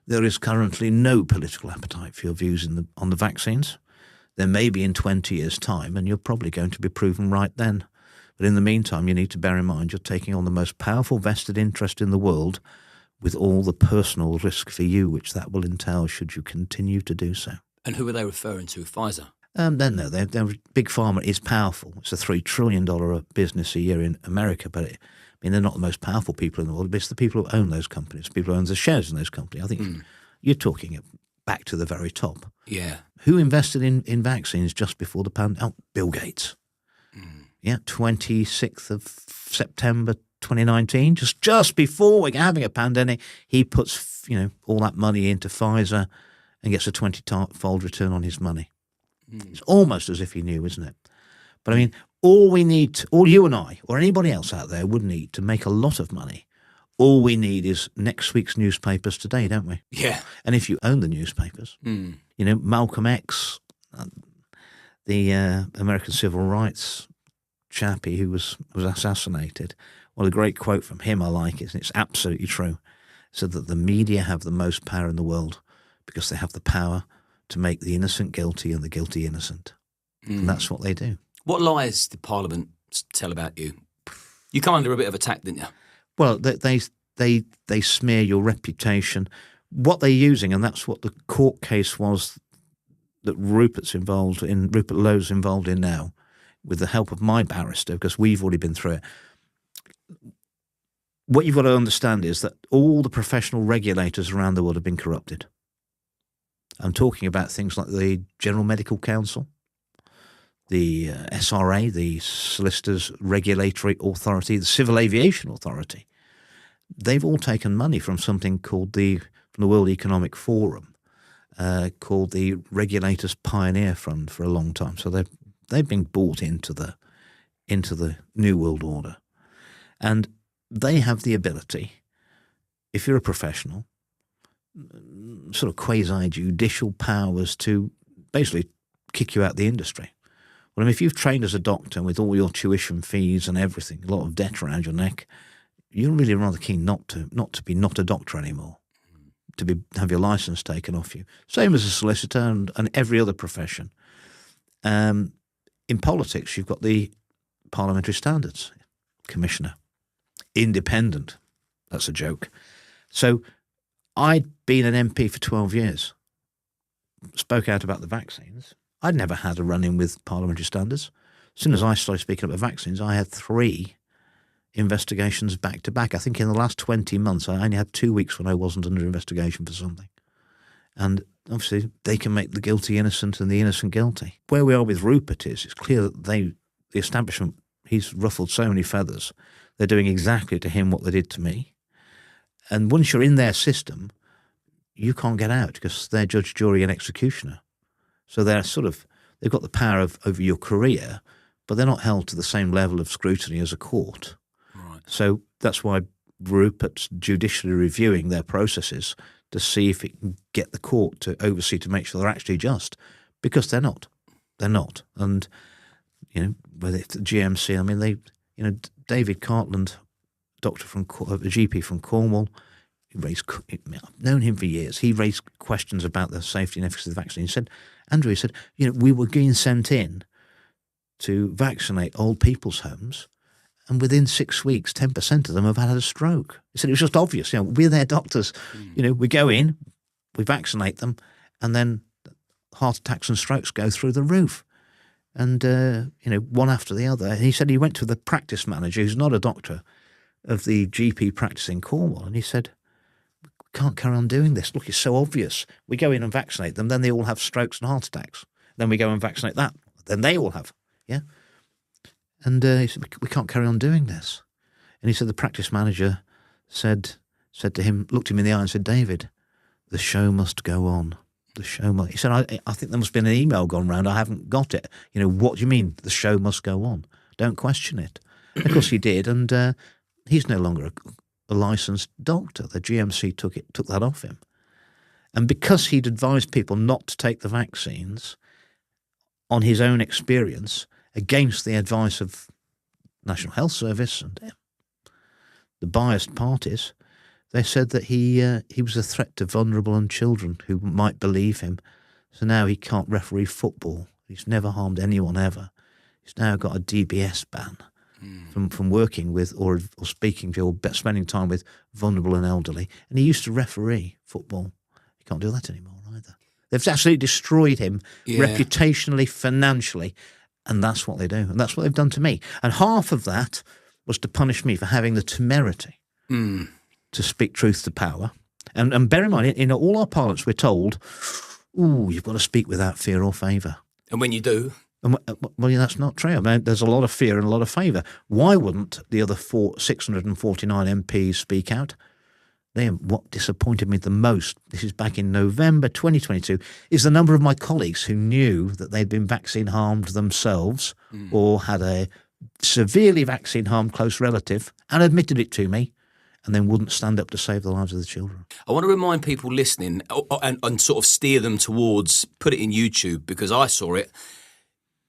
there is currently no political appetite for your views on the vaccines. There may be in 20 years' time, and you're probably going to be proven right then. But in the meantime, you need to bear in mind you're taking on the most powerful vested interest in the world, with all the personal risk for you which that will entail should you continue to do so. And who are they referring to? Pfizer? No, they're Big Pharma is powerful. It's a $3 trillion business a year in America, but they're not the most powerful people in the world. It's the people who own those companies, people who own the shares in those companies. I think you're talking back to the very top. Yeah. Who invested in vaccines just before the pandemic? Bill Gates. Yeah, 26th of September 2019, just before we're having a pandemic, he puts all that money into Pfizer and gets a 20-fold return on his money. It's almost as if he knew, isn't it? But I mean, all you and I, or anybody else out there would need to make a lot of money, all we need is next week's newspapers today, don't we? Yeah. And if you own the newspapers, Malcolm X, the American civil rights chappie who was assassinated, well, a great quote from him I like it, and it's absolutely true. It said that the media have the most power in the world because they have the power to make the innocent guilty and the guilty innocent. And that's what they do. What lies did Parliament tell about you? You come under a bit of attack, didn't you? Well, they smear your reputation. What they're using, and that's what the court case was that Rupert Lowe's involved in now, with the help of my barrister, because we've already been through it. What you've got to understand is that all the professional regulators around the world have been corrupted. I'm talking about things like the General Medical Council, the SRA, the Solicitors Regulatory Authority, the Civil Aviation Authority. They've all taken money from something called from the World Economic Forum, called the Regulators Pioneer Fund for a long time. So they've been bought into the New World Order. And they have the ability, if you're a professional, sort of quasi-judicial powers to basically kick you out the industry. Well, I mean, if you've trained as a doctor with all your tuition fees and everything, a lot of debt around your neck, you're really rather keen not to be a doctor anymore, to have your license taken off you. Same as a solicitor and every other profession. In politics, you've got the Parliamentary Standards Commissioner. Independent. That's a joke. So I'd been an MP for 12 years, spoke out about the vaccines. I'd never had a run-in with parliamentary standards. As soon as I started speaking about vaccines, I had 3 investigations back to back. I think in the last 20 months, I only had 2 weeks when I wasn't under investigation for something. And obviously, they can make the guilty innocent and the innocent guilty. Where we are with Rupert is, it's clear that the establishment, he's ruffled so many feathers. They're doing exactly to him what they did to me. And once you're in their system, you can't get out because they're judge, jury and executioner. So they've got the power over your career, but they're not held to the same level of scrutiny as a court. Right. So that's why Rupert's judicially reviewing their processes to see if it can get the court to oversee to make sure they're actually just, because they're not. They're not. And, whether it's the GMC, I mean, David Cartland, a GP from Cornwall, I've known him for years. He raised questions about the safety and efficacy of the vaccine. He said, Andrew, he said, we were being sent in to vaccinate old people's homes, and within 6 weeks, 10% of them have had a stroke. He said it was just obvious. We're their doctors. We go in, we vaccinate them, and then heart attacks and strokes go through the roof. And, one after the other. And he said he went to the practice manager, who's not a doctor, of the GP practice in Cornwall, and he said, we can't carry on doing this. Look, it's so obvious. We go in and vaccinate them, then they all have strokes and heart attacks. Then we go and vaccinate that, then they all have, yeah? And he said, we can't carry on doing this. And he said the practice manager said to him, looked him in the eye and said, David, the show must go on. The show must. He said, I think there must have been an email gone round. I haven't got it. What do you mean the show must go on? Don't question it. And of course he did, and he's no longer a licensed doctor. The GMC took that off him. And because he'd advised people not to take the vaccines on his own experience, against the advice of National Health Service and the biased parties, they said that he was a threat to vulnerable and children who might believe him. So now he can't referee football. He's never harmed anyone ever. He's now got a DBS ban from working with or speaking to or spending time with vulnerable and elderly. And he used to referee football. He can't do that anymore either. They've absolutely destroyed him reputationally, financially. And that's what they do. And that's what they've done to me. And half of that was to punish me for having the temerity to speak truth to power. And bear in mind, in all our parlance, we're told, you've got to speak without fear or favour. And when you do? That's not true. I mean, there's a lot of fear and a lot of favour. Why wouldn't the other 649 MPs speak out? What disappointed me the most, this is back in November 2022, is the number of my colleagues who knew that they'd been vaccine harmed themselves or had a severely vaccine harmed close relative and admitted it to me and then wouldn't stand up to save the lives of the children. I want to remind people listening and sort of steer them towards, put it in YouTube because I saw it.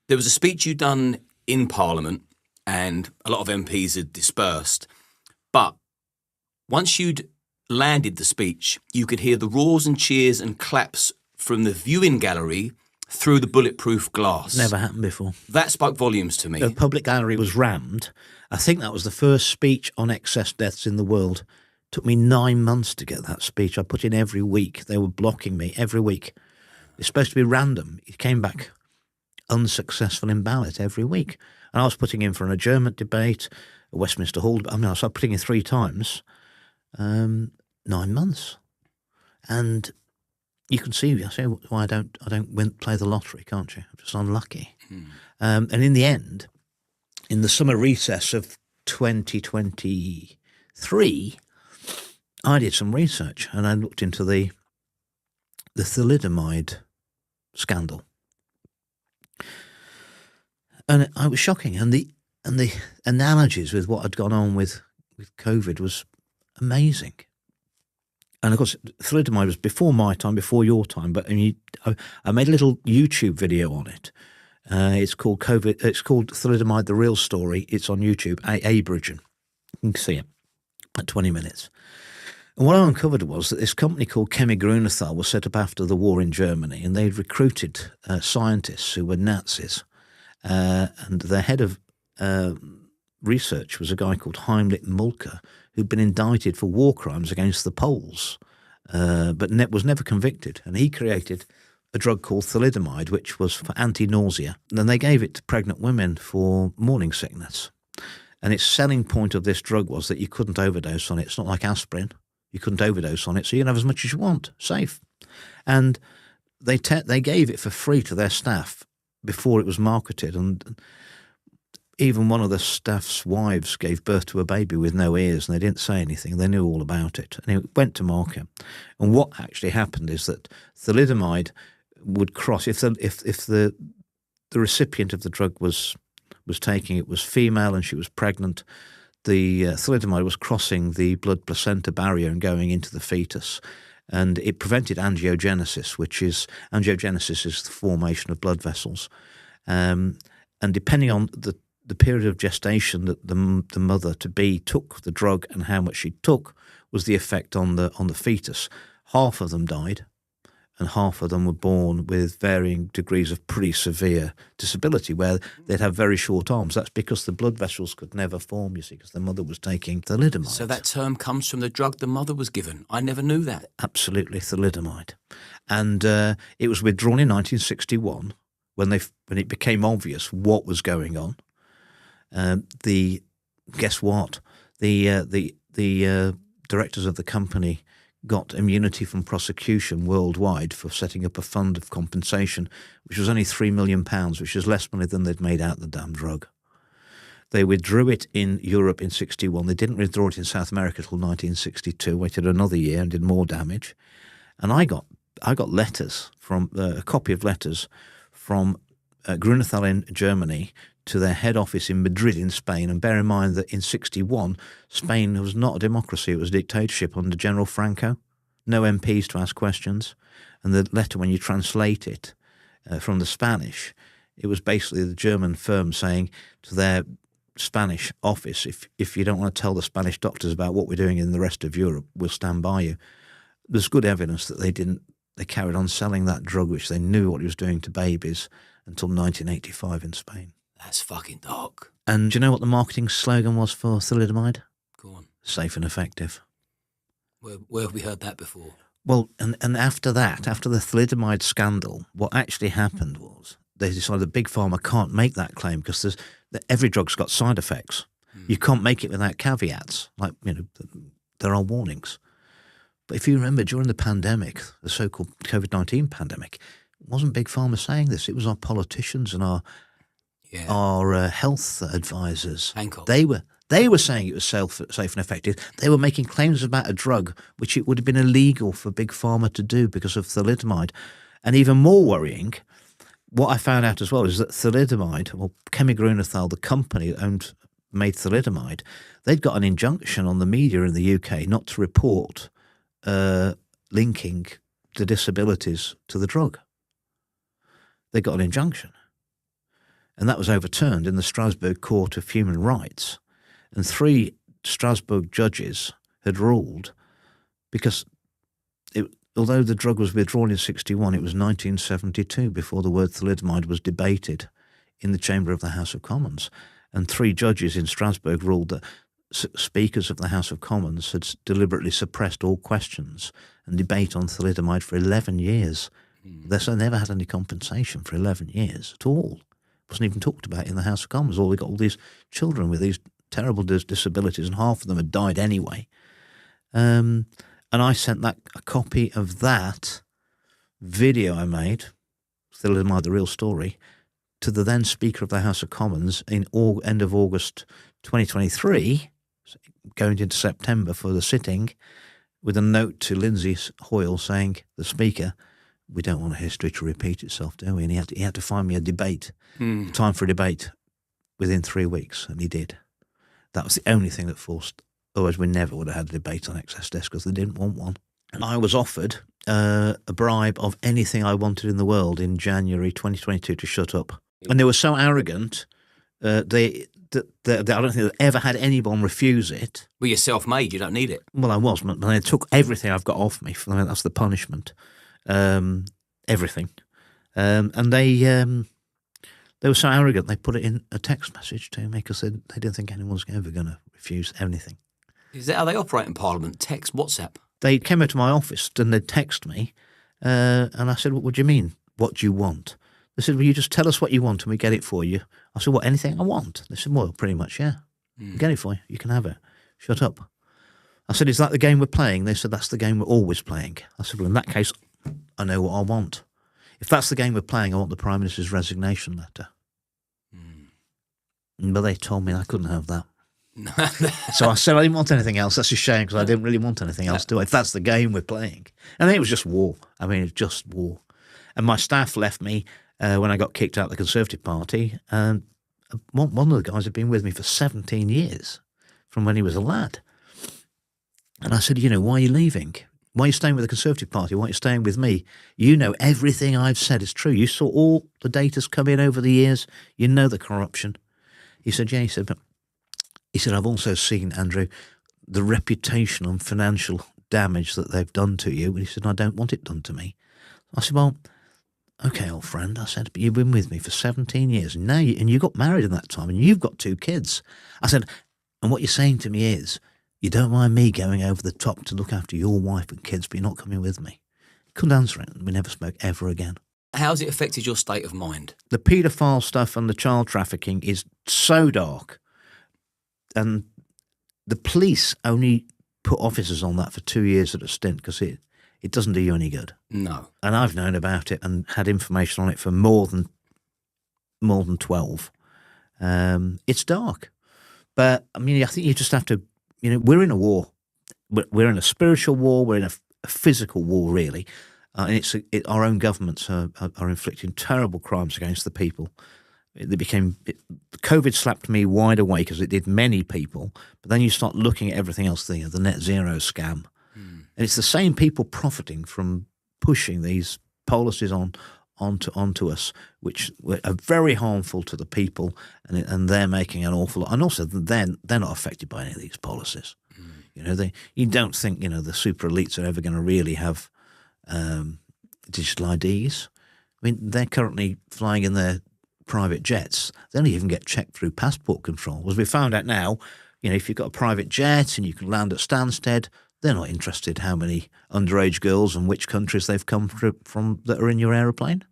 There was a speech you'd done in Parliament and a lot of MPs had dispersed. But once you'd landed the speech, you could hear the roars and cheers and claps from the viewing gallery through the bulletproof glass. Never happened before. That spoke volumes to me. The public gallery was rammed. I think that was the first speech on excess deaths in the world. It took me 9 months to get that speech. I put in every week. They were blocking me every week. It's supposed to be random. It came back unsuccessful in ballot every week. And I was putting in for an adjournment debate, a Westminster Hall. I was putting in 3 times. 9 months, and you can see why I don't play the lottery, can't you? I'm just unlucky. And in the end, in the summer recess of 2023, I did some research and I looked into the thalidomide scandal, and it was shocking. And the analogies with what had gone on with COVID was amazing. And of course, thalidomide was before my time, before your time. But I made a little YouTube video on it. It's called COVID. It's called Thalidomide: The Real Story. It's on YouTube. Bridgen. You can see it at 20 minutes. And what I uncovered was that this company called Chemie Grünenthal was set up after the war in Germany, and they'd recruited scientists who were Nazis. And their head of research was a guy called Heinrich Mulker, who'd been indicted for war crimes against the Poles but was never convicted. And he created a drug called thalidomide, which was for anti-nausea. And then they gave it to pregnant women for morning sickness. And its selling point of this drug was that you couldn't overdose on it. It's not like aspirin. You couldn't overdose on it, so you can have as much as you want, safe. And they gave it for free to their staff before it was marketed. And even one of the staff's wives gave birth to a baby with no ears, and they didn't say anything. They knew all about it. And it went to market. And what actually happened is that thalidomide would cross, if the recipient of the drug was taking it was female and she was pregnant, the thalidomide was crossing the blood-placenta barrier and going into the fetus. And it prevented angiogenesis, angiogenesis is the formation of blood vessels. And depending on the period of gestation that the mother-to-be took the drug and how much she took was the effect on the fetus. Half of them died, and half of them were born with varying degrees of pretty severe disability, where they'd have very short arms. That's because the blood vessels could never form, you see, because the mother was taking thalidomide. So that term comes from the drug the mother was given. I never knew that. Absolutely, thalidomide. And it was withdrawn in 1961 when it became obvious what was going on. Guess what? The directors of the company got immunity from prosecution worldwide for setting up a fund of compensation, which was only £3 million, which is less money than they'd made out the damn drug. They withdrew it in Europe in 61. They didn't withdraw it in South America till 1962, waited another year and did more damage. And I got letters from, a copy of letters from Grunethal in Germany to their head office in Madrid in Spain. And bear in mind that in 61, Spain was not a democracy, it was a dictatorship under General Franco. No MPs to ask questions. And the letter, when you translate it from the Spanish, it was basically the German firm saying to their Spanish office, if you don't want to tell the Spanish doctors about what we're doing in the rest of Europe, we'll stand by you. There's good evidence that they carried on selling that drug, which they knew what it was doing to babies, until 1985 in Spain. That's fucking dark. And do you know what the marketing slogan was for thalidomide? Go on. Safe and effective. Where have we heard that before? Well, and after that, after the thalidomide scandal, what actually happened was they decided that Big Pharma can't make that claim because every drug's got side effects. You can't make it without caveats, like, there are warnings. But if you remember, during the pandemic, the so-called COVID-19 pandemic, it wasn't Big Pharma saying this. It was our politicians and our health advisors. Hancock. They were saying it was safe and effective. They were making claims about a drug which it would have been illegal for Big Pharma to do because of thalidomide. And even more worrying, what I found out as well is that thalidomide, or Grunethal, the company that made thalidomide, they'd got an injunction on the media in the UK not to report linking the disabilities to the drug. They got an injunction. And that was overturned in the Strasbourg Court of Human Rights. And 3 Strasbourg judges had ruled, because although the drug was withdrawn in 61, it was 1972 before the word thalidomide was debated in the chamber of the House of Commons. And 3 judges in Strasbourg ruled that speakers of the House of Commons had deliberately suppressed all questions and debate on thalidomide for 11 years. They never had any compensation for 11 years at all. It wasn't even talked about in the House of Commons. They got all these children with these terrible disabilities, and half of them had died anyway. And I sent a copy of that video I made, thalidomide, the real story, to the then Speaker of the House of Commons in end of August 2023, going into September for the sitting, with a note to Lindsay Hoyle saying, the Speaker, we don't want a history to repeat itself, do we? And he had to find me a debate, time for a debate within 3 weeks, and he did. That was the only thing that forced, otherwise we never would have had a debate on excess deaths because they didn't want one. And I was offered a bribe of anything I wanted in the world in January 2022 to shut up. And they were so arrogant, I don't think they've ever had anyone refuse it. Well, you're self-made, you don't need it. Well, I was, but they took everything I've got off me. That's the punishment. Everything. And they were so arrogant, they put it in a text message to me because they didn't think anyone was ever going to refuse anything. Is that how they operate in Parliament? Text, WhatsApp? they came out to my office and they'd text me, and I said, what do you mean? What do you want? They said, well, you just tell us what you want and we get it for you. I said, what, anything I want? They said, well, pretty much, yeah. We'll get it for you. You can have it. Shut up. I said, is that the game we're playing? They said, that's the game we're always playing. I said, well, in that case, I know what I want. If that's the game we're playing, I want the Prime Minister's resignation letter. But they told me I couldn't have that. So I said I didn't want anything else. That's a shame because I didn't really want anything else, do I? If that's the game we're playing. And then it was just war. I mean, it's just war. And my staff left me when I got kicked out of the Conservative Party. And one of the guys had been with me for 17 years from when he was a lad. And I said, why are you leaving? Why are you staying with the Conservative Party? Why are you staying with me? You know everything I've said is true. You saw all the data's come in over the years. You know the corruption. He said, yeah. He said, I've also seen, Andrew, the reputational and financial damage that they've done to you. And he said, I don't want it done to me. I said, well, okay, old friend. I said, but you've been with me for 17 years. And now you got married in that time and you've got 2 kids. I said, and what you're saying to me is, you don't mind me going over the top to look after your wife and kids, but you're not coming with me. He couldn't answer it, and we never spoke ever again. How's it affected your state of mind? The paedophile stuff and the child trafficking is so dark. And the police only put officers on that for 2 years at a stint because it doesn't do you any good. No. And I've known about it and had information on it for more than 12. It's dark. But, I mean, I think you just have to, we're in a war. We're in a spiritual war. We're in a physical war, really. And our own governments are inflicting terrible crimes against the people. COVID slapped me wide awake as it did many people. But then you start looking at everything else, the net zero scam. And it's the same people profiting from pushing these policies onto us, which are very harmful to the people, and they're making an awful lot. And also, they're not affected by any of these policies. You don't think the super elites are ever going to really have digital IDs. I mean, they're currently flying in their private jets. They don't even get checked through passport control. As we found out now, if you've got a private jet and you can land at Stansted, they're not interested how many underage girls and which countries they've come from that are in your aeroplane.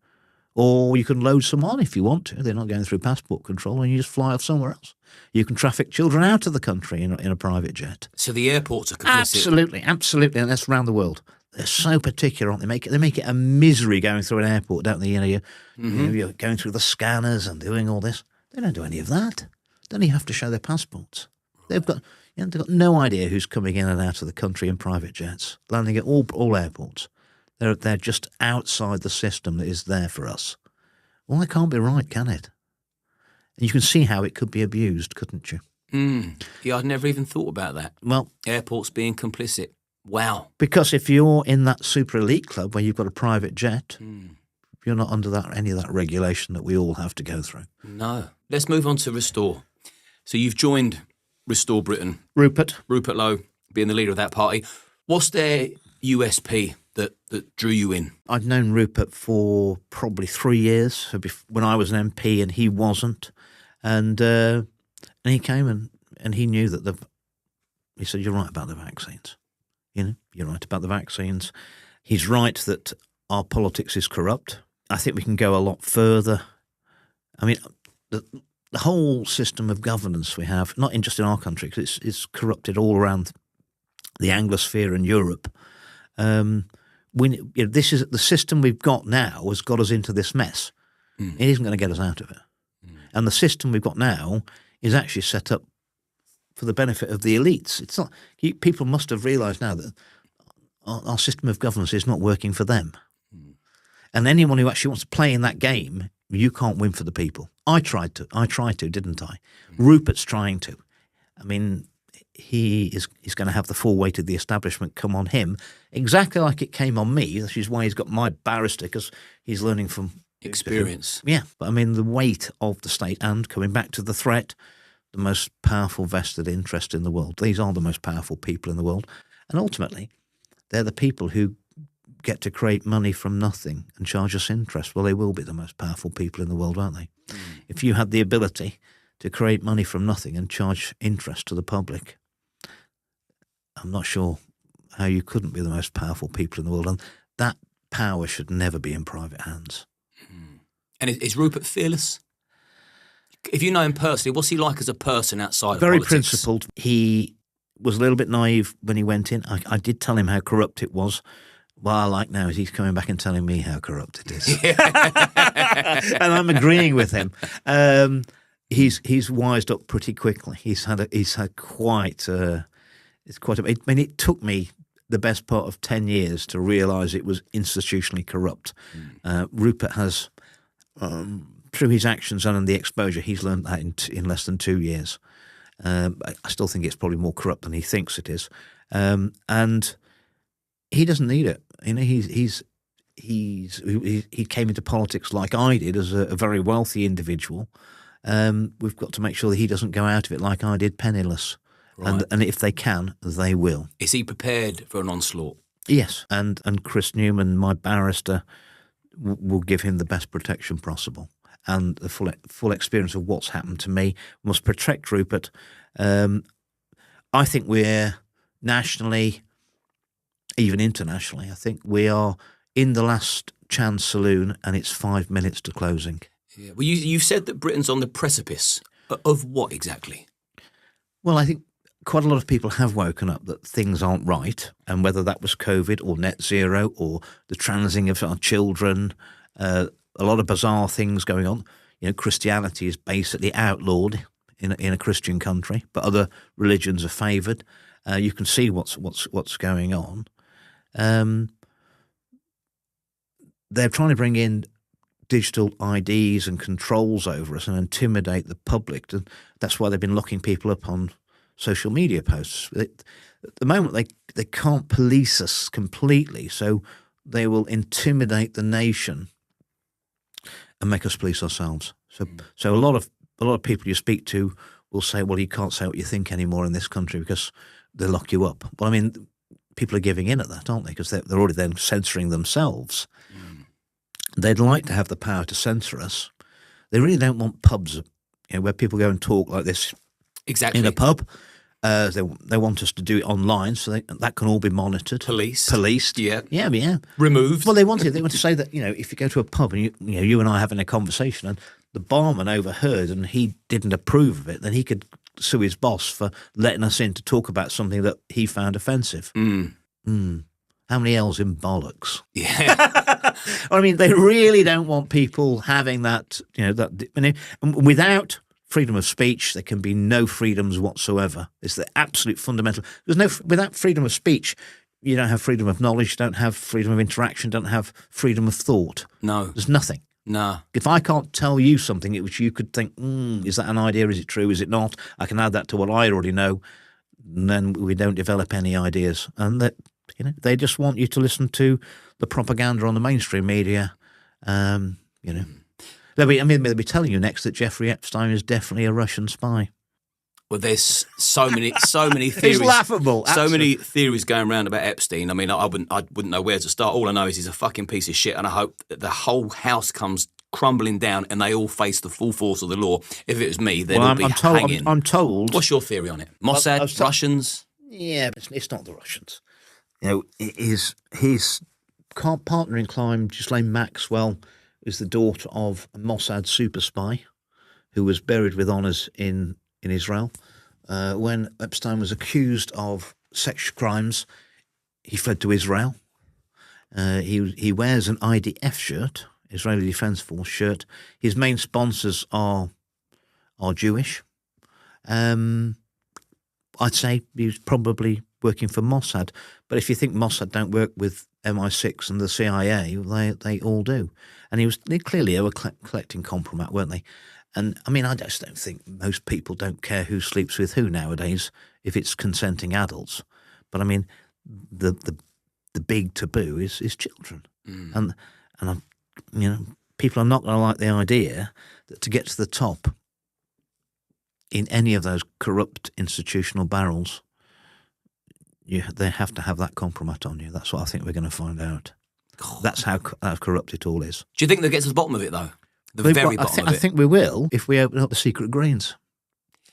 Or you can load some on if you want to. They're not going through passport control, and you just fly off somewhere else. You can traffic children out of the country in a private jet. So the airports are complicit. Absolutely, and that's around the world. They're so particular, aren't they? They make it a misery going through an airport, don't they? You're going through the scanners and doing all this. They don't do any of that. They only have to show their passports. They've got no idea who's coming in and out of the country in private jets, landing at all airports. They're just outside the system that is there for us. Well, that can't be right, can it? And you can see how it could be abused, couldn't you? Yeah, I'd never even thought about that. Well, airports being complicit. Wow. Because if you're in that super elite club where you've got a private jet, you're not under any of that regulation that we all have to go through. No. Let's move on to Restore. So you've joined Restore Britain. Rupert Lowe, being the leader of that party. What's their USP that drew you in? I'd known Rupert for probably 3 years when I was an MP and he wasn't. And he came and he knew that he said, you're right about the vaccines. You're right about the vaccines. He's right that our politics is corrupt. I think we can go a lot further. I mean, the whole system of governance we have, not just in our country, because it's corrupted all around the Anglosphere and Europe. This is the system we've got now has got us into this mess. It isn't going to get us out of it. And the system we've got now is actually set up for the benefit of the elites. It's not. People must have realised now that our system of governance is not working for them. And anyone who actually wants to play in that game, you can't win for the people. I tried to, didn't I? Rupert's trying to. I mean, he's going to have the full weight of the establishment come on him, exactly like it came on me. Which is why he's got my barrister, because he's learning from experience. Yeah, but I mean the weight of the state, and coming back to the threat, the most powerful vested interest in the world. These are the most powerful people in the world. And ultimately, they're the people who get to create money from nothing and charge us interest. Well, they will be the most powerful people in the world, aren't they? If you had the ability to create money from nothing and charge interest to the public, I'm not sure how you couldn't be the most powerful people in the world, and that power should never be in private hands. And is Rupert fearless? If you know him personally, what's he like as a person outside Very of politics? principled. He was a little bit naive when he went in. I did tell him how corrupt it was. What I like now is he's coming back and telling me how corrupt it is. And I'm agreeing with him. He's wised up pretty quickly. He's had quite I mean, it took me the best part of 10 years to realise it was institutionally corrupt. Rupert has, through his actions and the exposure, he's learned that in less than 2 years. I still think it's probably more corrupt than he thinks it is. And he doesn't need it. You know, he came into politics like I did as a very wealthy individual. We've got to make sure that he doesn't go out of it like I did, penniless. Right. And if they can, they will. Is he prepared for an onslaught? Yes, and Chris Newman, my barrister, will give him the best protection possible and the full experience of what's happened to me. We must protect Rupert. I think we're nationally, even internationally, I think we are in the last chance saloon, and it's 5 minutes to closing. Yeah. Well, you said that Britain's on the precipice of what exactly? Well, I think quite a lot of people have woken up that things aren't right, and whether that was COVID or net zero or the transing of our children, a lot of bizarre things going on. You know, Christianity is basically outlawed in a Christian country, but other religions are favoured. You can see what's going on. They're trying to bring in digital IDs and controls over us and intimidate the public. And that's why they've been locking people up on social media posts. At the moment, they can't police us completely, so they will intimidate the nation and make us police ourselves. So a lot of people you speak to will say, well, you can't say what you think anymore in this country because they lock you up. Well, I mean, people are giving in at that, aren't they? Because they're already then censoring themselves. They'd like to have the power to censor us. They really don't want pubs, where people go and talk like this. Exactly. In a pub. They want us to do it online, so that can all be monitored. Policed. Yeah. Yeah. Removed. Well, they want to say that, if you go to a pub and you and I are having a conversation and the barman overheard and he didn't approve of it, then he could sue his boss for letting us in to talk about something that he found offensive. How many L's in bollocks? Yeah. I mean, they really don't want people having that, and without freedom of speech, there can be no freedoms whatsoever. It's the absolute fundamental. Without freedom of speech, you don't have freedom of knowledge, you don't have freedom of interaction, don't have freedom of thought. No. There's nothing. No. If I can't tell you something which you could think, is that an idea, is it true, is it not? I can add that to what I already know, and then we don't develop any ideas. And that, they just want you to listen to the propaganda on the mainstream media, They'll be telling you next that Jeffrey Epstein is definitely a Russian spy. Well, there's so many theories. It's laughable. So many theories going around about Epstein. I mean, I wouldn't know where to start. All I know is he's a fucking piece of shit, and I hope that the whole house comes crumbling down and they all face the full force of the law. If it was me, they'd all be hanging. I'm told. What's your theory on it? Mossad, Russians? Yeah, but it's not the Russians. His partner in crime, Ghislaine Maxwell, is the daughter of a Mossad super spy who was buried with honours in Israel. When Epstein was accused of sex crimes, he fled to Israel. He wears an IDF shirt, Israeli Defence Force shirt. His main sponsors are Jewish. I'd say he was probably working for Mossad. But if you think Mossad don't work with MI6 and the CIA, they all do. And they were collecting compromat, weren't they? And I mean, I just don't think most people don't care who sleeps with who nowadays if it's consenting adults. But I mean, the big taboo is children, and people are not going to like the idea that to get to the top in any of those corrupt institutional barrels, they have to have that compromat on you. That's what I think we're going to find out. That's how corrupt it all is. Do you think they'll get to the bottom of it, though? The very bottom of it? I think we will if we open up the secret greens.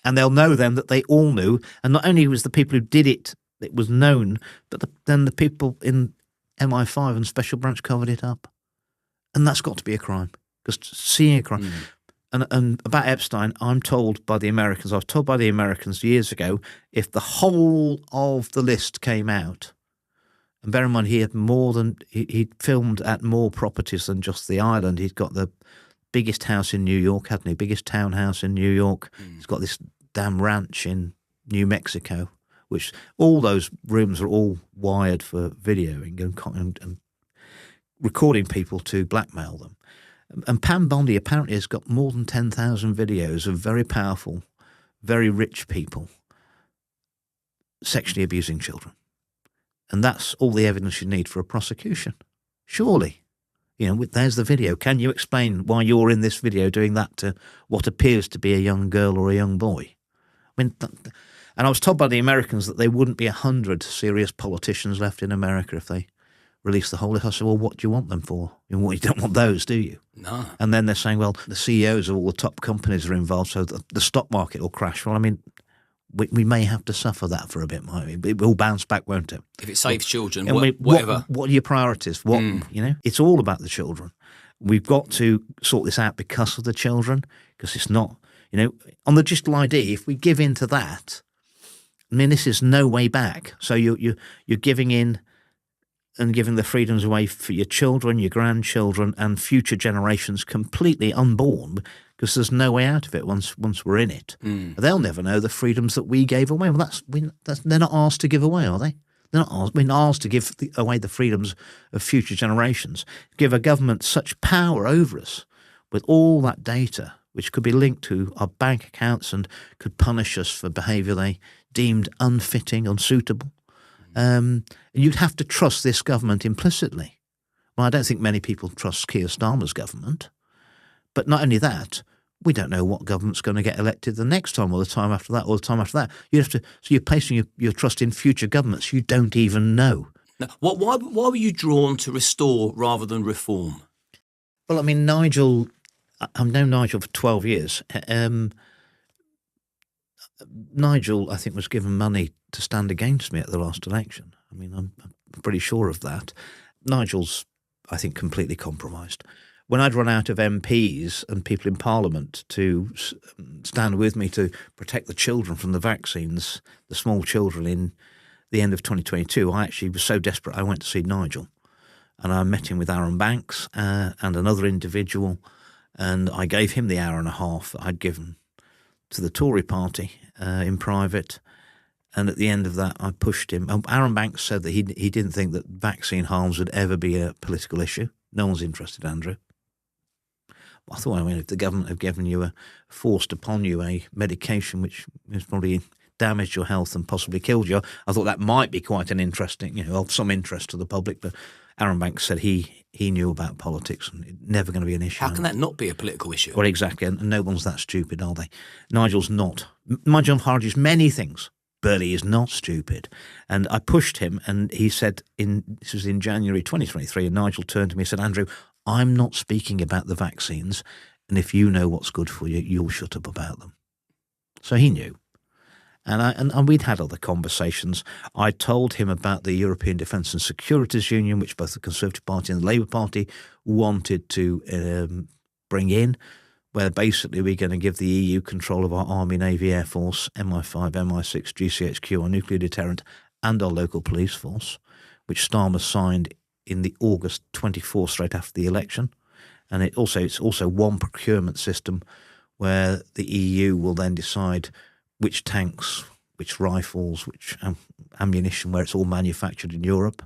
And they'll know then that they all knew. And not only was the people who did it It was known, but then the people in MI5 and Special Branch covered it up. And that's got to be a crime, because seeing a crime. And about Epstein, I was told by the Americans years ago, if the whole of the list came out, and bear in mind he'd filmed at more properties than just the island. He'd got the biggest house in New York, hadn't he? Biggest townhouse in New York. He's got this damn ranch in New Mexico, which all those rooms are all wired for videoing and recording people to blackmail them. And Pam Bondi apparently has got more than 10,000 videos of very powerful, very rich people sexually abusing children. And that's all the evidence you need for a prosecution. Surely. There's the video. Can you explain why you're in this video doing that to what appears to be a young girl or a young boy? And I was told by the Americans that there wouldn't be 100 serious politicians left in America if they release the whole list. I said, well, what do you want them for? You don't want those, do you? No. And then they're saying, well, the CEOs of all the top companies are involved, so the stock market will crash. Well, I mean, we may have to suffer that for a bit, might we? It will bounce back, won't it? If it saves children, and whatever. What are your priorities? It's all about the children. We've got to sort this out because of the children, because it's not, on the digital ID, if we give in to that, I mean, this is no way back. So you're giving in and giving the freedoms away for your children, your grandchildren, and future generations completely unborn, because there's no way out of it once we're in it. They'll never know the freedoms that we gave away. Well, they're not asked to give away, are they? We're not asked to give away the freedoms of future generations. Give a government such power over us with all that data, which could be linked to our bank accounts and could punish us for behaviour they deemed unfitting, unsuitable. You'd have to trust this government implicitly. Well, I don't think many people trust Keir Starmer's government. But not only that, we don't know what government's going to get elected the next time or the time after that or the time after that. So you're placing your trust in future governments you don't even know. Now, why were you drawn to restore rather than reform? Well, I mean, Nigel, I've known Nigel for 12 years. Nigel, I think, was given money to stand against me at the last election. I mean, I'm pretty sure of that. Nigel's, I think, completely compromised. When I'd run out of MPs and people in Parliament to stand with me to protect the children from the vaccines, the small children, in the end of 2022, I actually was so desperate I went to see Nigel. And I met him with Aaron Banks and another individual, and I gave him the hour and a half that I'd given to the Tory party in private. And at the end of that, I pushed him. Aaron Banks said that he didn't think that vaccine harms would ever be a political issue. No one's interested, Andrew. I thought, if the government have given you forced upon you a medication which has probably damaged your health and possibly killed you, I thought that might be quite an interesting, of some interest to the public. But Aaron Banks said he knew about politics and it's never going to be an issue. How can that not be a political issue? Well, exactly. And no one's that stupid, are they? Nigel's not. Nigel argues many things. Burley is not stupid. And I pushed him, and he said, this was in January 2023, and Nigel turned to me and said, Andrew, I'm not speaking about the vaccines, and if you know what's good for you, you'll shut up about them. So he knew. And we'd had other conversations. I told him about the European Defence and Securities Union, which both the Conservative Party and the Labour Party wanted to bring in, where basically we're going to give the EU control of our Army, Navy, Air Force, MI5, MI6, GCHQ, our nuclear deterrent, and our local police force, which Starmer signed in the August 24, straight after the election. And it's also one procurement system where the EU will then decide which tanks, which rifles, which ammunition, where it's all manufactured in Europe.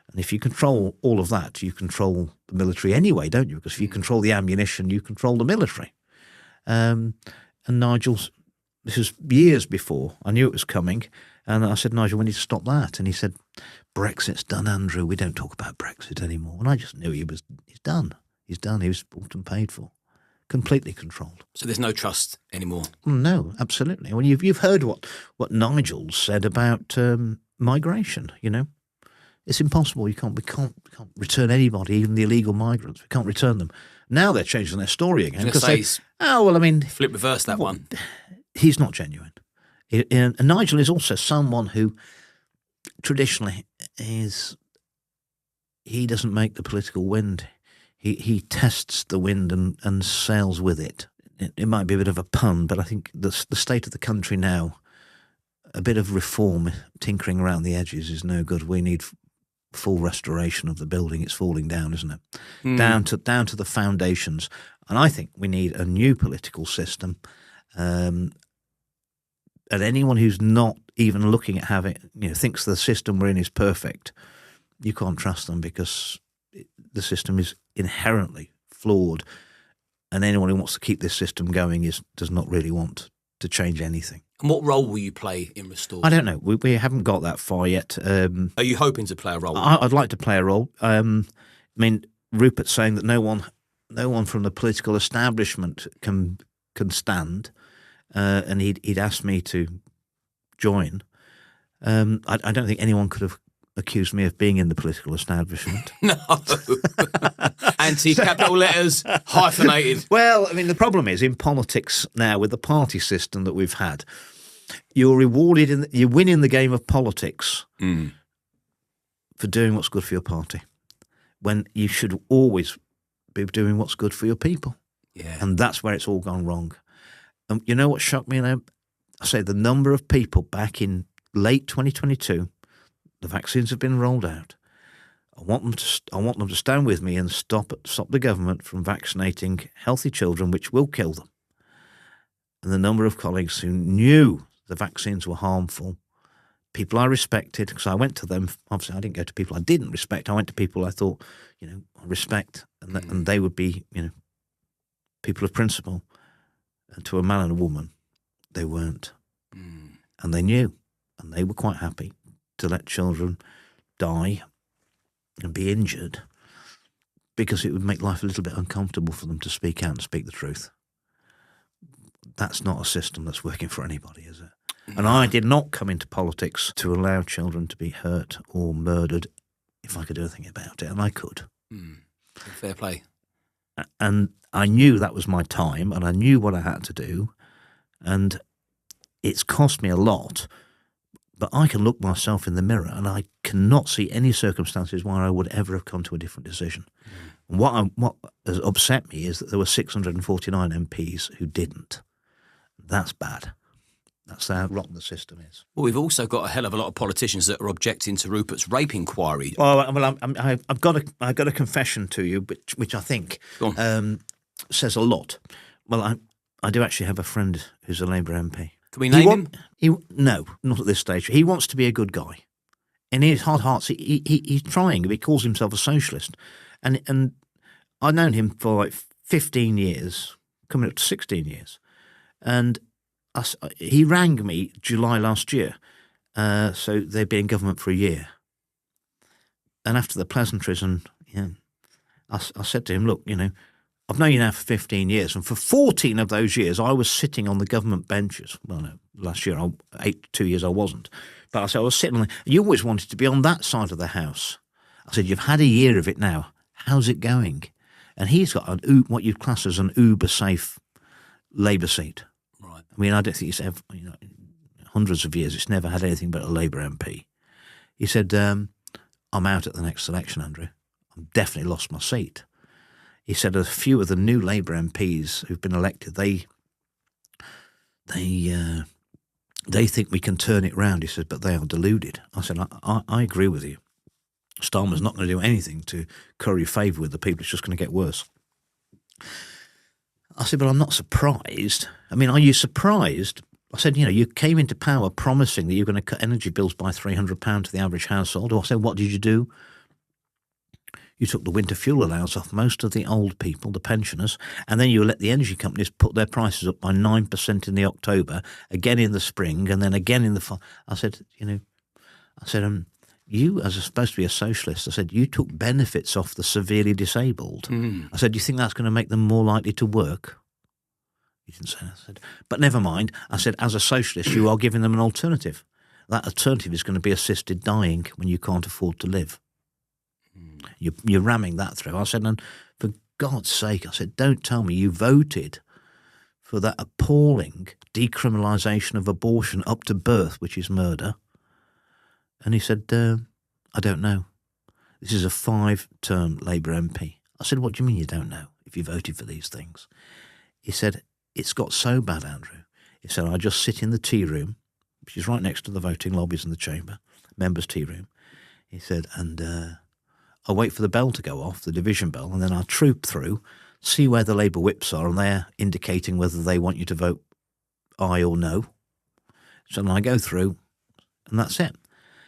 And if you control all of that, you control the military anyway, don't you? Because if you control the ammunition, you control the military. And Nigel's, this was years before, I knew it was coming, and I said, Nigel, we need to stop that. And he said, Brexit's done, Andrew. We don't talk about Brexit anymore. And I just knew he's done. He's done. He was bought and paid for. Completely controlled. So there's no trust anymore? No, absolutely. Well, you've heard what Nigel said about migration, It's impossible. We can't return anybody, even the illegal migrants. We can't return them. Now they're changing their story again. Flip reverse that one. He's not genuine. And Nigel is also someone who traditionally is he doesn't make the political wind. He tests the wind and sails with it. It might be a bit of a pun, but I think the state of the country now, a bit of reform, tinkering around the edges is no good. We need full restoration of the building. It's falling down, isn't it? Down to the foundations. And I think we need a new political system. And anyone who's not even looking at having, thinks the system we're in is perfect, you can't trust them, because the system is inherently flawed. And anyone who wants to keep this system going does not really want to change anything. And what role will you play in Restore? I don't know. We haven't got that far yet. Are you hoping to play a role? I'd like to play a role. I mean, Rupert's saying that no one from the political establishment can stand, and he'd asked me to join. I don't think anyone could have accused me of being in the political establishment. No. Anti-capital letters, hyphenated. Well, I mean, the problem is in politics now, with the party system that we've had, you're rewarded, you win in the game of politics for doing what's good for your party, when you should always be doing what's good for your people. Yeah. And that's where it's all gone wrong. And you know what shocked me now? I say the number of people back in late 2022, the vaccines have been rolled out. I want them to stand with me and stop the government from vaccinating healthy children, which will kill them. And the number of colleagues who knew the vaccines were harmful, people I respected, because I went to them. Obviously, I didn't go to people I didn't respect. I went to people I thought, I respect, and they would be, people of principle. And to a man and a woman, they weren't. And they knew, and they were quite happy to let children die and be injured, because it would make life a little bit uncomfortable for them to speak out and speak the truth. That's not a system that's working for anybody, is it? And I did not come into politics to allow children to be hurt or murdered if I could do anything about it, and I could. Fair play. And I knew that was my time, and I knew what I had to do, and it's cost me a lot, but I can look myself in the mirror and I cannot see any circumstances where I would ever have come to a different decision. What has upset me is that there were 649 MPs who didn't. That's bad. That's how rotten the system is. Well, we've also got a hell of a lot of politicians that are objecting to Rupert's rape inquiry. Well, I've got a confession to you, which I think says a lot. Well, I do actually have a friend who's a Labour MP. Can we name him? No, not at this stage. He wants to be a good guy. In his hard hearts, he's trying. He calls himself a socialist. And I've known him for like 15 years, coming up to 16 years. And he rang me July last year. So they'd been in government for a year. And after the pleasantries, I said to him, look, I've known you now for 15 years, and for 14 of those years, I was sitting on the government benches. Well, no, last year, 2 years, I wasn't. But I said, I was sitting on you always wanted to be on that side of the house. I said, you've had a year of it now. How's it going? And he's got what you'd class as an uber-safe Labour seat. Right. I mean, I don't think it's ever, hundreds of years, it's never had anything but a Labour MP. He said, I'm out at the next election, Andrew. I've definitely lost my seat. He said a few of the new Labour MPs who've been elected, they think we can turn it round. He said, but they are deluded. I said, I agree with you. Starmer's not going to do anything to curry favour with the people. It's just going to get worse. I said, but I'm not surprised. I mean, are you surprised? I said, you came into power promising that you're going to cut energy bills by £300 to the average household. I said, what did you do? You took the winter fuel allowance off most of the old people, the pensioners, and then you let the energy companies put their prices up by 9% in the October, again in the spring, and then again in the fall. I said, you, as supposed to be a socialist, I said, you took benefits off the severely disabled. I said, do you think that's going to make them more likely to work? He didn't say that. I said, but never mind. I said, as a socialist, you are giving them an alternative. That alternative is going to be assisted dying when you can't afford to live. You're ramming that through. I said, and for God's sake, I said, don't tell me you voted for that appalling decriminalisation of abortion up to birth, which is murder. And he said, I don't know. This is a 5-term Labour MP. I said, what do you mean you don't know if you voted for these things? He said, it's got so bad, Andrew. He said, I just sit in the tea room, which is right next to the voting lobbies in the chamber, members' tea room. He said, and I wait for the bell to go off, the division bell, and then I troop through, see where the Labour whips are, and they're indicating whether they want you to vote aye or no. So then I go through, and that's it.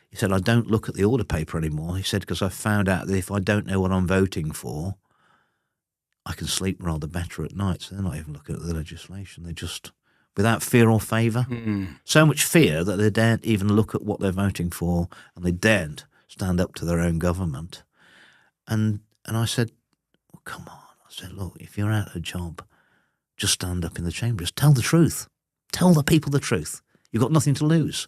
He said, I don't look at the order paper anymore. He said, because I found out that if I don't know what I'm voting for, I can sleep rather better at night. So they're not even looking at the legislation. They're just, without fear or favour. So much fear that they daren't even look at what they're voting for, and they daren't stand up to their own government. And I said, well, come on. I said, look, if you're out of a job, just stand up in the chamber. Just tell the truth. Tell the people the truth. You've got nothing to lose.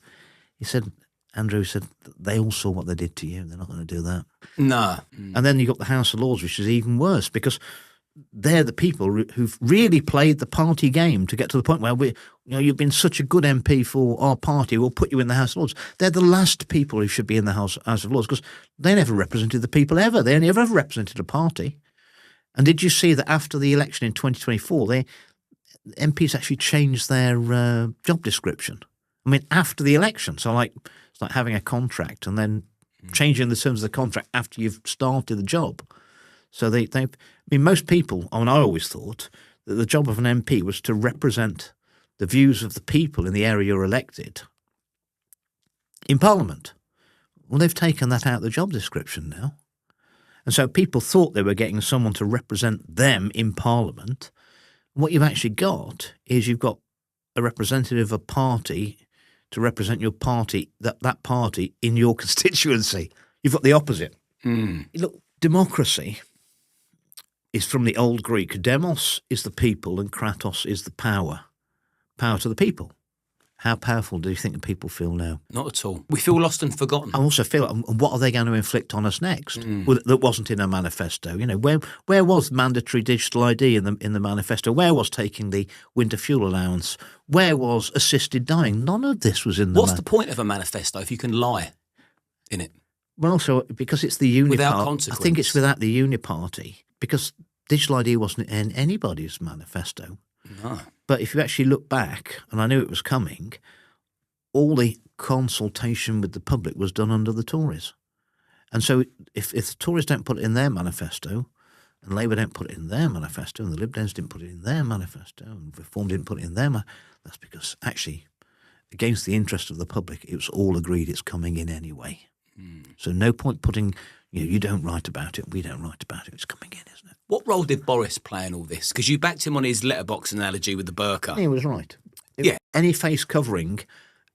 He said, Andrew said, they all saw what they did to you. They're not going to do that. No. And then you got the House of Lords, which is even worse, because they're the people who've really played the party game to get to the point where you've been such a good MP for our party, we'll put you in the House of Lords. They're the last people who should be in the House of Lords because they never represented the people ever. They only ever represented a party. And did you see that after the election in 2024, MPs actually changed their job description? I mean, after the election. So it's like having a contract and then changing the terms of the contract after you've started the job. So most people, I always thought that the job of an MP was to represent the views of the people in the area you're elected in Parliament. Well, they've taken that out of the job description now. And so people thought they were getting someone to represent them in Parliament. What you've actually got is you've got a representative of a party to represent your party, that party in your constituency. You've got the opposite. Look, democracy is from the old Greek. Demos is the people and kratos is the power. Power to the people. How powerful do you think the people feel now? Not at all. We feel lost and forgotten. I also feel, what are they going to inflict on us next? Well, that wasn't in a manifesto. Where was mandatory digital ID in the manifesto? Where was taking the winter fuel allowance? Where was assisted dying? None of this was in the. What's the point of a manifesto if you can lie in it? Well, so because it's the Uniparty. Without consequence. I think it's without the Uniparty because digital ID wasn't in anybody's manifesto. No. But if you actually look back, and I knew it was coming, all the consultation with the public was done under the Tories. And so if the Tories don't put it in their manifesto, and Labour don't put it in their manifesto, and the Lib Dems didn't put it in their manifesto, and Reform didn't put it in their that's because actually, against the interest of the public, it was all agreed it's coming in anyway. So no point putting, you don't write about it, we don't write about it, it's coming in, isn't it? What role did Boris play in all this? Because you backed him on his letterbox analogy with the burqa. He was right. Yeah. Any face covering,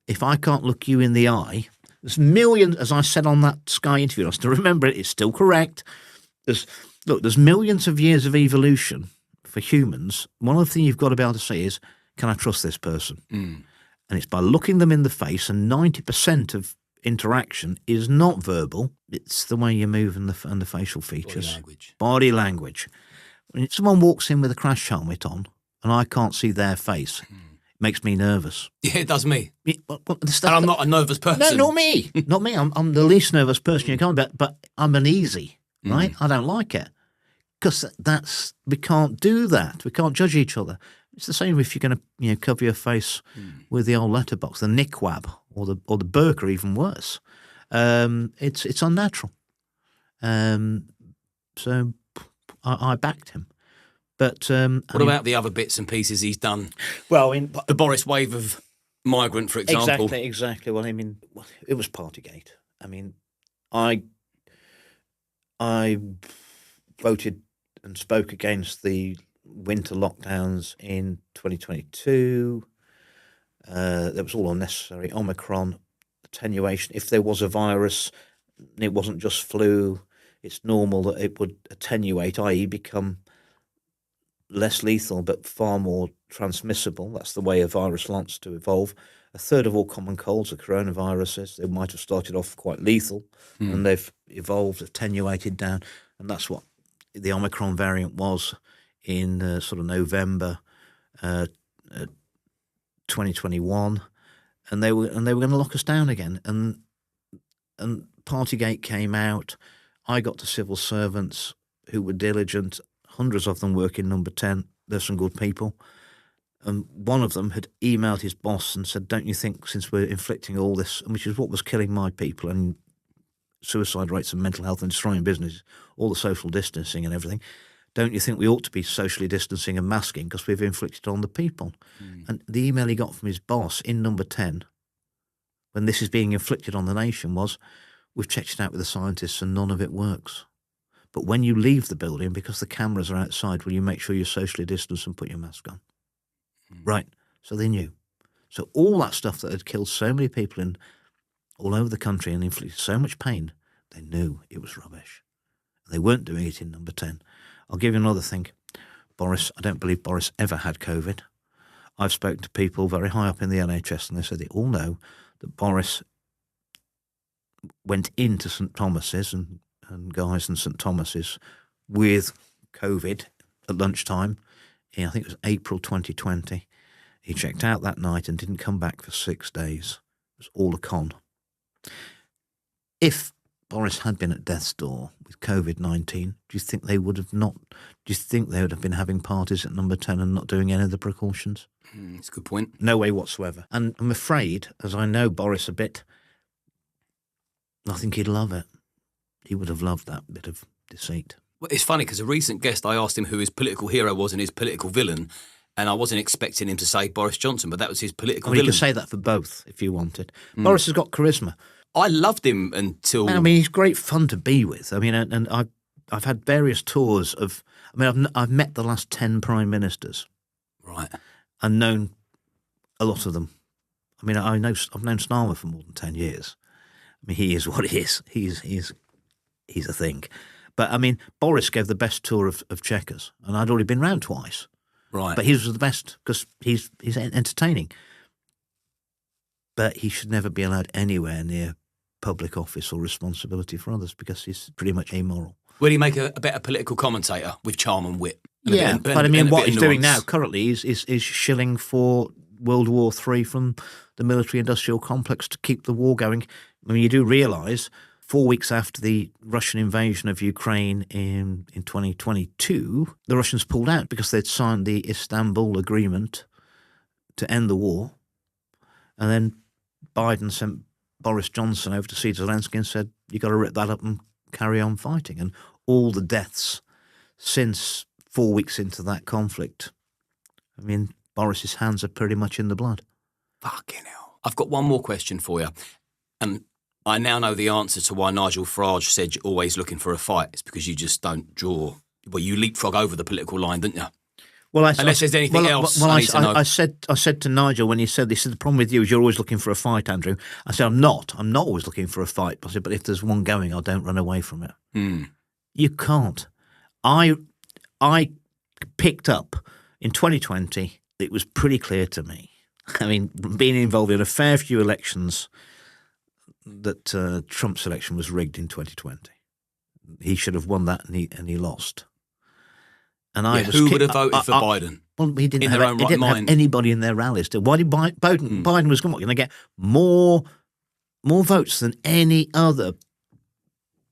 if I can't look you in the eye, there's millions, as I said on that Sky interview, I still remember it, it's still correct. There's millions of years of evolution for humans. One of the things you've got to be able to say is, can I trust this person? And it's by looking them in the face, and 90% of interaction is not verbal. It's the way you move and the facial features. Body language. When someone walks in with a crash helmet on and I can't see their face, it makes me nervous. Yeah, it does me. And I'm not a nervous person. No, not me. Not me. I'm the least nervous person you can, but I'm uneasy, right? I don't like it. Because we can't do that. We can't judge each other. It's the same if you're going to cover your face with the old letterbox, the niqab or the burqa, even worse. It's unnatural. So I backed him. But what about the other bits and pieces he's done? Well, the Boris wave of migrant, for example. Exactly. Well, it was Partygate. I voted and spoke against the winter lockdowns in 2022. That was all unnecessary. Omicron, attenuation. If there was a virus, it wasn't just flu. It's normal that it would attenuate, i.e. become less lethal but far more transmissible. That's the way a virus wants to evolve. A third of all common colds are coronaviruses. They might have started off quite lethal and they've evolved, attenuated down. And that's what the Omicron variant was in sort of November 2021, and they were going to lock us down again. And And Partygate came out. I got to civil servants who were diligent. Hundreds of them work in Number 10. There's some good people. And one of them had emailed his boss and said, don't you think, since we're inflicting all this, which is what was killing my people, and suicide rates and mental health and destroying business, all the social distancing and everything, don't you think we ought to be socially distancing and masking because we've inflicted on the people? And the email he got from his boss in Number 10, when this is being inflicted on the nation, was, we've checked it out with the scientists and none of it works. But when you leave the building, because the cameras are outside, will you make sure you're socially distanced and put your mask on? Right. So they knew. So all that stuff that had killed so many people all over the country and inflicted so much pain, they knew it was rubbish. They weren't doing it in Number 10. I'll give you another thing. Boris, I don't believe Boris ever had COVID. I've spoken to people very high up in the NHS and they said they all know that Boris went into St Thomas's and Guy's and St Thomas's with COVID at lunchtime. I think it was April 2020. He checked out that night and didn't come back for 6 days. It was all a con. If Boris had been at death's door with COVID-19, do you think they would have not? Do you think they would have been having parties at Number 10 and not doing any of the precautions? That's a good point. No way whatsoever. And I'm afraid, as I know Boris a bit, I think he'd love it. He would have loved that bit of deceit. Well, it's funny because a recent guest, I asked him who his political hero was and his political villain, and I wasn't expecting him to say Boris Johnson, but that was his political villain. You can say that for both if you wanted. Boris has got charisma. I loved him until... I mean, he's great fun to be with. I mean, and I've had various tours of... I mean, I've met the last 10 prime ministers. Right. And known a lot of them. I mean, I've known Starmer for more than 10 years. I mean, he is what he is. He's a thing. But, I mean, Boris gave the best tour of Chequers, and I'd already been round twice. Right. But his was the best because he's entertaining. But he should never be allowed anywhere near public office or responsibility for others because he's pretty much amoral. Will he make a better political commentator with charm and wit? And but I mean, what he's doing now currently is shilling for World War III from the military-industrial complex to keep the war going. I mean, you do realise 4 weeks after the Russian invasion of Ukraine in 2022, the Russians pulled out because they'd signed the Istanbul Agreement to end the war. And then Biden sent Boris Johnson over to see Zelensky and said, you've got to rip that up and carry on fighting. And all the deaths since 4 weeks into that conflict, I mean, Boris's hands are pretty much in the blood. Fucking hell. I've got one more question for you. And I now know the answer to why Nigel Farage said you're always looking for a fight. It's because you just don't draw. Well, you leapfrog over the political line, don't you? Well, unless there's anything else I need to know. I said to Nigel when he said the problem with you is you're always looking for a fight, Andrew. I said, I'm not always looking for a fight. I said, but if there's one going, I don't run away from it. You can't. I picked up in 2020, it was pretty clear to me, I mean, being involved in a fair few elections, that Trump's election was rigged in 2020. He should have won that and he lost. And who would have voted for Biden? Well, he didn't have anybody in their rallies. Why did Biden was going to get more votes than any other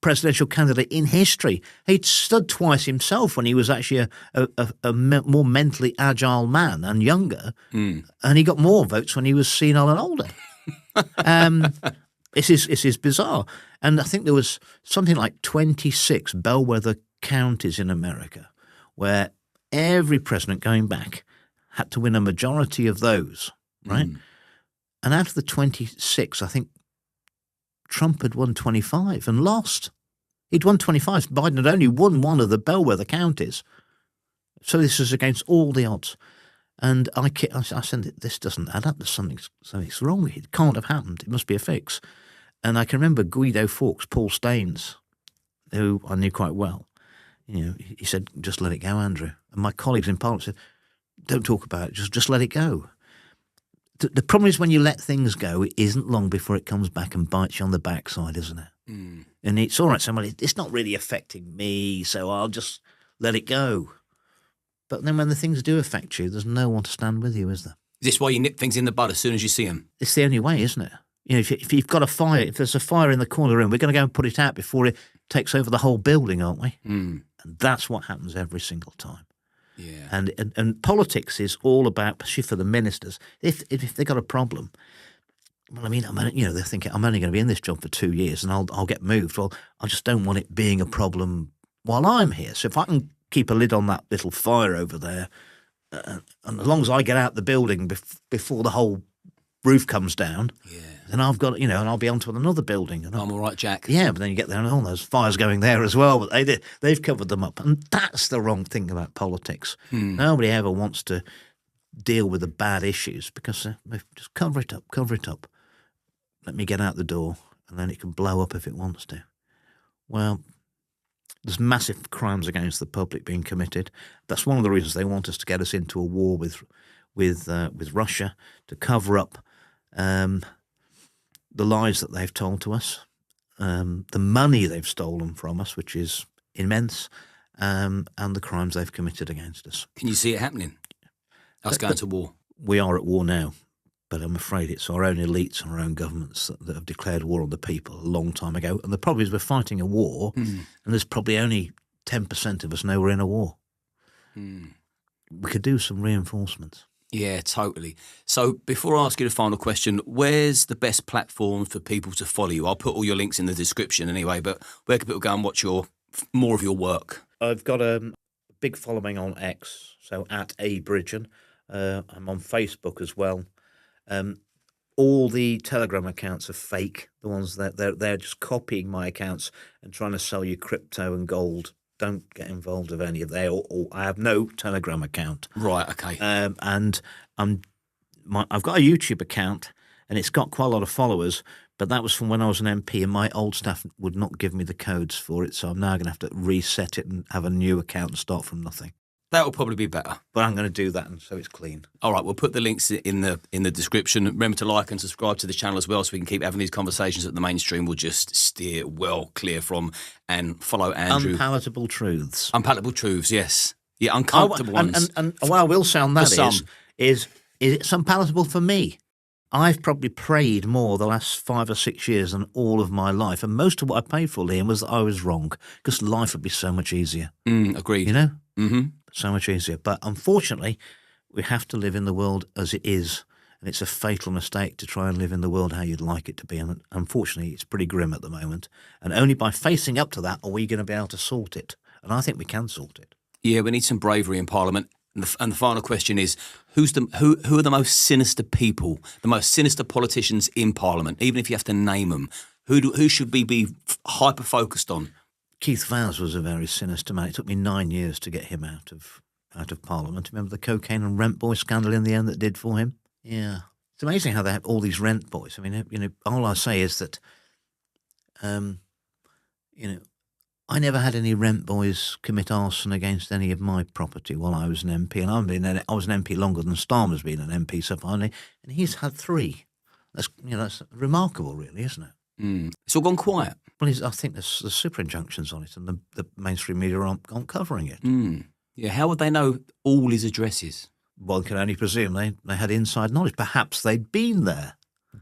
presidential candidate in history. He'd stood twice himself when he was actually a more mentally agile man and younger, and he got more votes when he was senile and older. This is bizarre. And I think there was something like 26 bellwether counties in America where every president going back had to win a majority of those, right? And out of the 26, I think Trump had won 25 and lost. He'd won 25. Biden had only won one of the bellwether counties. So this is against all the odds. And I said, this doesn't add up. There's something's wrong. It can't have happened. It must be a fix. And I can remember Guido Fawkes, Paul Staines, who I knew quite well. You know, he said, just let it go, Andrew. And my colleagues in Parliament said, don't talk about it, just let it go. The problem is when you let things go, it isn't long before it comes back and bites you on the backside, isn't it? And it's all right, somebody, it's not really affecting me, so I'll just let it go. But then when the things do affect you, there's no one to stand with you, is there? Is this why you nip things in the bud as soon as you see them? It's the only way, isn't it? if you've got a fire, if there's a fire in the corner of the room, we're going to go and put it out before it takes over the whole building, aren't we? And that's what happens every single time. Yeah. And politics is all about, especially for the ministers, if they've got a problem. Well, I mean, they're thinking, I'm only going to be in this job for 2 years and I'll get moved. Well, I just don't want it being a problem while I'm here. So if I can keep a lid on that little fire over there, and as long as I get out the building before the whole roof comes down, then I've got, and I'll be onto another building. And I'm all right, Jack. Yeah, but then you get there and there's fires going there as well. But they've covered them up. And that's the wrong thing about politics. Nobody ever wants to deal with the bad issues because they just cover it up. Let me get out the door, and then it can blow up if it wants to. Well, there's massive crimes against the public being committed. That's one of the reasons they want us to get us into a war with Russia, to cover up the lies that they've told to us, the money they've stolen from us, which is immense, and the crimes they've committed against us. Can you see it happening? Us going to war? We are at war now. But I'm afraid it's our own elites and our own governments that have declared war on the people a long time ago. And the problem is we're fighting a war, and there's probably only 10% of us know we're in a war. We could do some reinforcements. Yeah, totally. So before I ask you the final question, where's the best platform for people to follow you? I'll put all your links in the description anyway, but where can people go and watch more of your work? I've got a big following on X, so at Bridgen. I'm on Facebook as well. All the Telegram accounts are fake. The ones that they're just copying my accounts and trying to sell you crypto and gold. Don't get involved with any of that. Or I have no Telegram account. Right. Okay. And I've got a YouTube account, and it's got quite a lot of followers. But that was from when I was an MP, and my old staff would not give me the codes for it. So I'm now going to have to reset it and have a new account and start from nothing. That will probably be better. But I'm going to do that, and so it's clean. All right, we'll put the links in the description. Remember to like and subscribe to the channel as well, so we can keep having these conversations that the mainstream will just steer well clear from. And follow Andrew. Unpalatable truths. Unpalatable truths, yes. Yeah, uncomfortable ones. And what I will say on that is it's unpalatable for me. I've probably prayed more the last 5 or 6 years than all of my life, and most of what I paid for, Liam, was that I was wrong, because life would be so much easier. Agreed. You know? Mm-hmm. So much easier. But unfortunately, we have to live in the world as it is, and it's a fatal mistake to try and live in the world how you'd like it to be. And unfortunately, it's pretty grim at the moment. And only by facing up to that are we going to be able to sort it. And I think we can sort it. Yeah, we need some bravery in Parliament. And the final question is, who are the most sinister people, the most sinister politicians in Parliament, even if you have to name them? Who should we be hyper-focused on? Keith Vowles was a very sinister man. It took me 9 years to get him out of Parliament. Remember the cocaine and rent boy scandal in the end that did for him? Yeah. It's amazing how they have all these rent boys. I mean, all I say is that, I never had any rent boys commit arson against any of my property while I was an MP. And I was an MP longer than Starmer's been an MP so far, and he's had 3. That's remarkable, really, isn't it? It's all gone quiet. Well, I think there's super injunctions on it, and the mainstream media aren't covering it. Yeah, how would they know all his addresses? One can only presume they had inside knowledge. Perhaps they'd been there.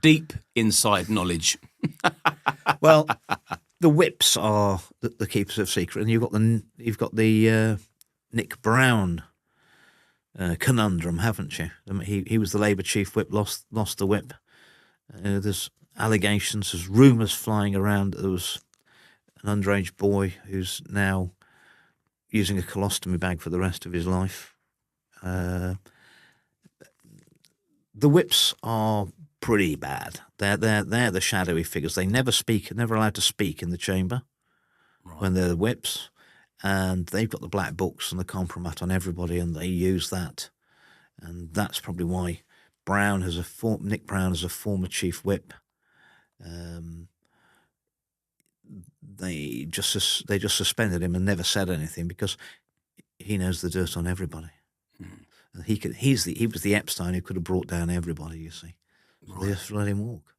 Deep inside knowledge. Well, the whips are the keepers of secret, and you've got the Nick Brown conundrum, haven't you? He was the Labour chief whip, lost the whip. There's allegations, there's rumours flying around that there was an underage boy who's now using a colostomy bag for the rest of his life. The whips are pretty bad. They're the shadowy figures. They never speak, never allowed to speak in the chamber when they're the whips, and they've got the black books and the compromat on everybody, and they use that, and that's probably why Nick Brown as a former chief whip. They just suspended him and never said anything because he knows the dirt on everybody. And he was the Epstein who could have brought down everybody. You see, they just let him walk.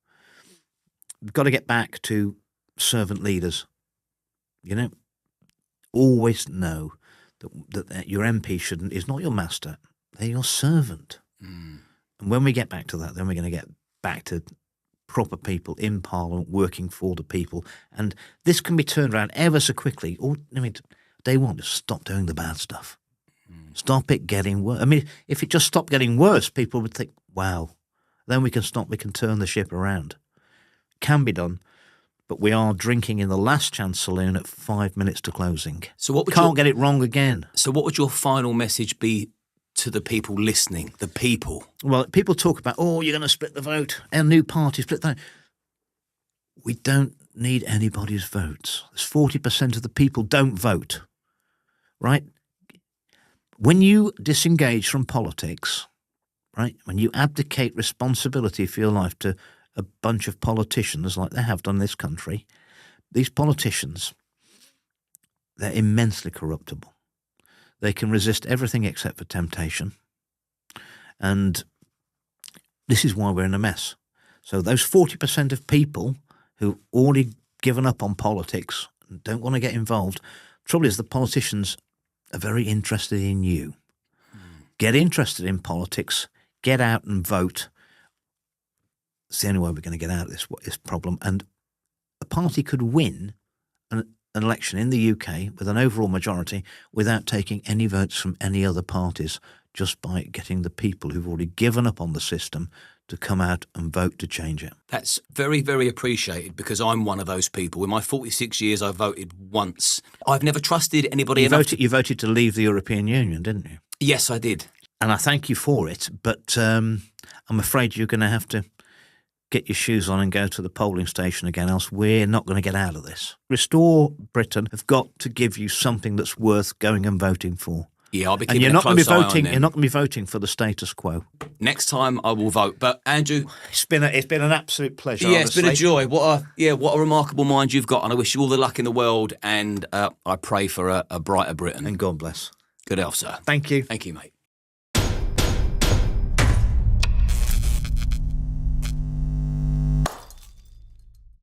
We've got to get back to servant leaders. Always know that your MP is not your master; they're your servant. And when we get back to that, then we're going to get back to proper people in Parliament working for the people. And this can be turned around ever so quickly. Or, I mean, day one, just stop doing the bad stuff. Stop it getting worse. I mean, if it just stopped getting worse, people would think, wow, then we can turn the ship around. Can be done, but we are drinking in the last chance saloon at 5 minutes to closing. So what would Can't get it wrong again. So what would your final message be to the people listening, the people? Well, people talk about, oh, you're going to split the vote, a new party split the vote. We don't need anybody's votes. There's 40% of the people don't vote, right? When you disengage from politics, right, when you abdicate responsibility for your life to a bunch of politicians like they have done in this country, these politicians, they're immensely corruptible. They can resist everything except for temptation. And this is why we're in a mess. So those 40% of people who've already given up on politics and don't want to get involved, trouble is the politicians are very interested in you. Get interested in politics, get out and vote. It's the only way we're going to get out of this problem. And a party could win an election in the UK with an overall majority without taking any votes from any other parties, just by getting the people who've already given up on the system to come out and vote to change it. That's very, very appreciated, because I'm one of those people. In my 46 years, I voted once. I've never trusted anybody enough. You voted to leave the European Union, didn't you? Yes, I did. And I thank you for it, but I'm afraid you're going to have to get your shoes on and go to the polling station again, else we're not going to get out of this. Restore Britain have got to give you something that's worth going and voting for. Yeah, I'll be and keeping a close eye on them. You're not going to be voting for the status quo. Next time I will vote. But Andrew, it's been an absolute pleasure. Yeah, honestly. It's been a joy. What a remarkable mind you've got, and I wish you all the luck in the world. And I pray for a brighter Britain. And God bless. Good health, sir. Thank you. Thank you, mate.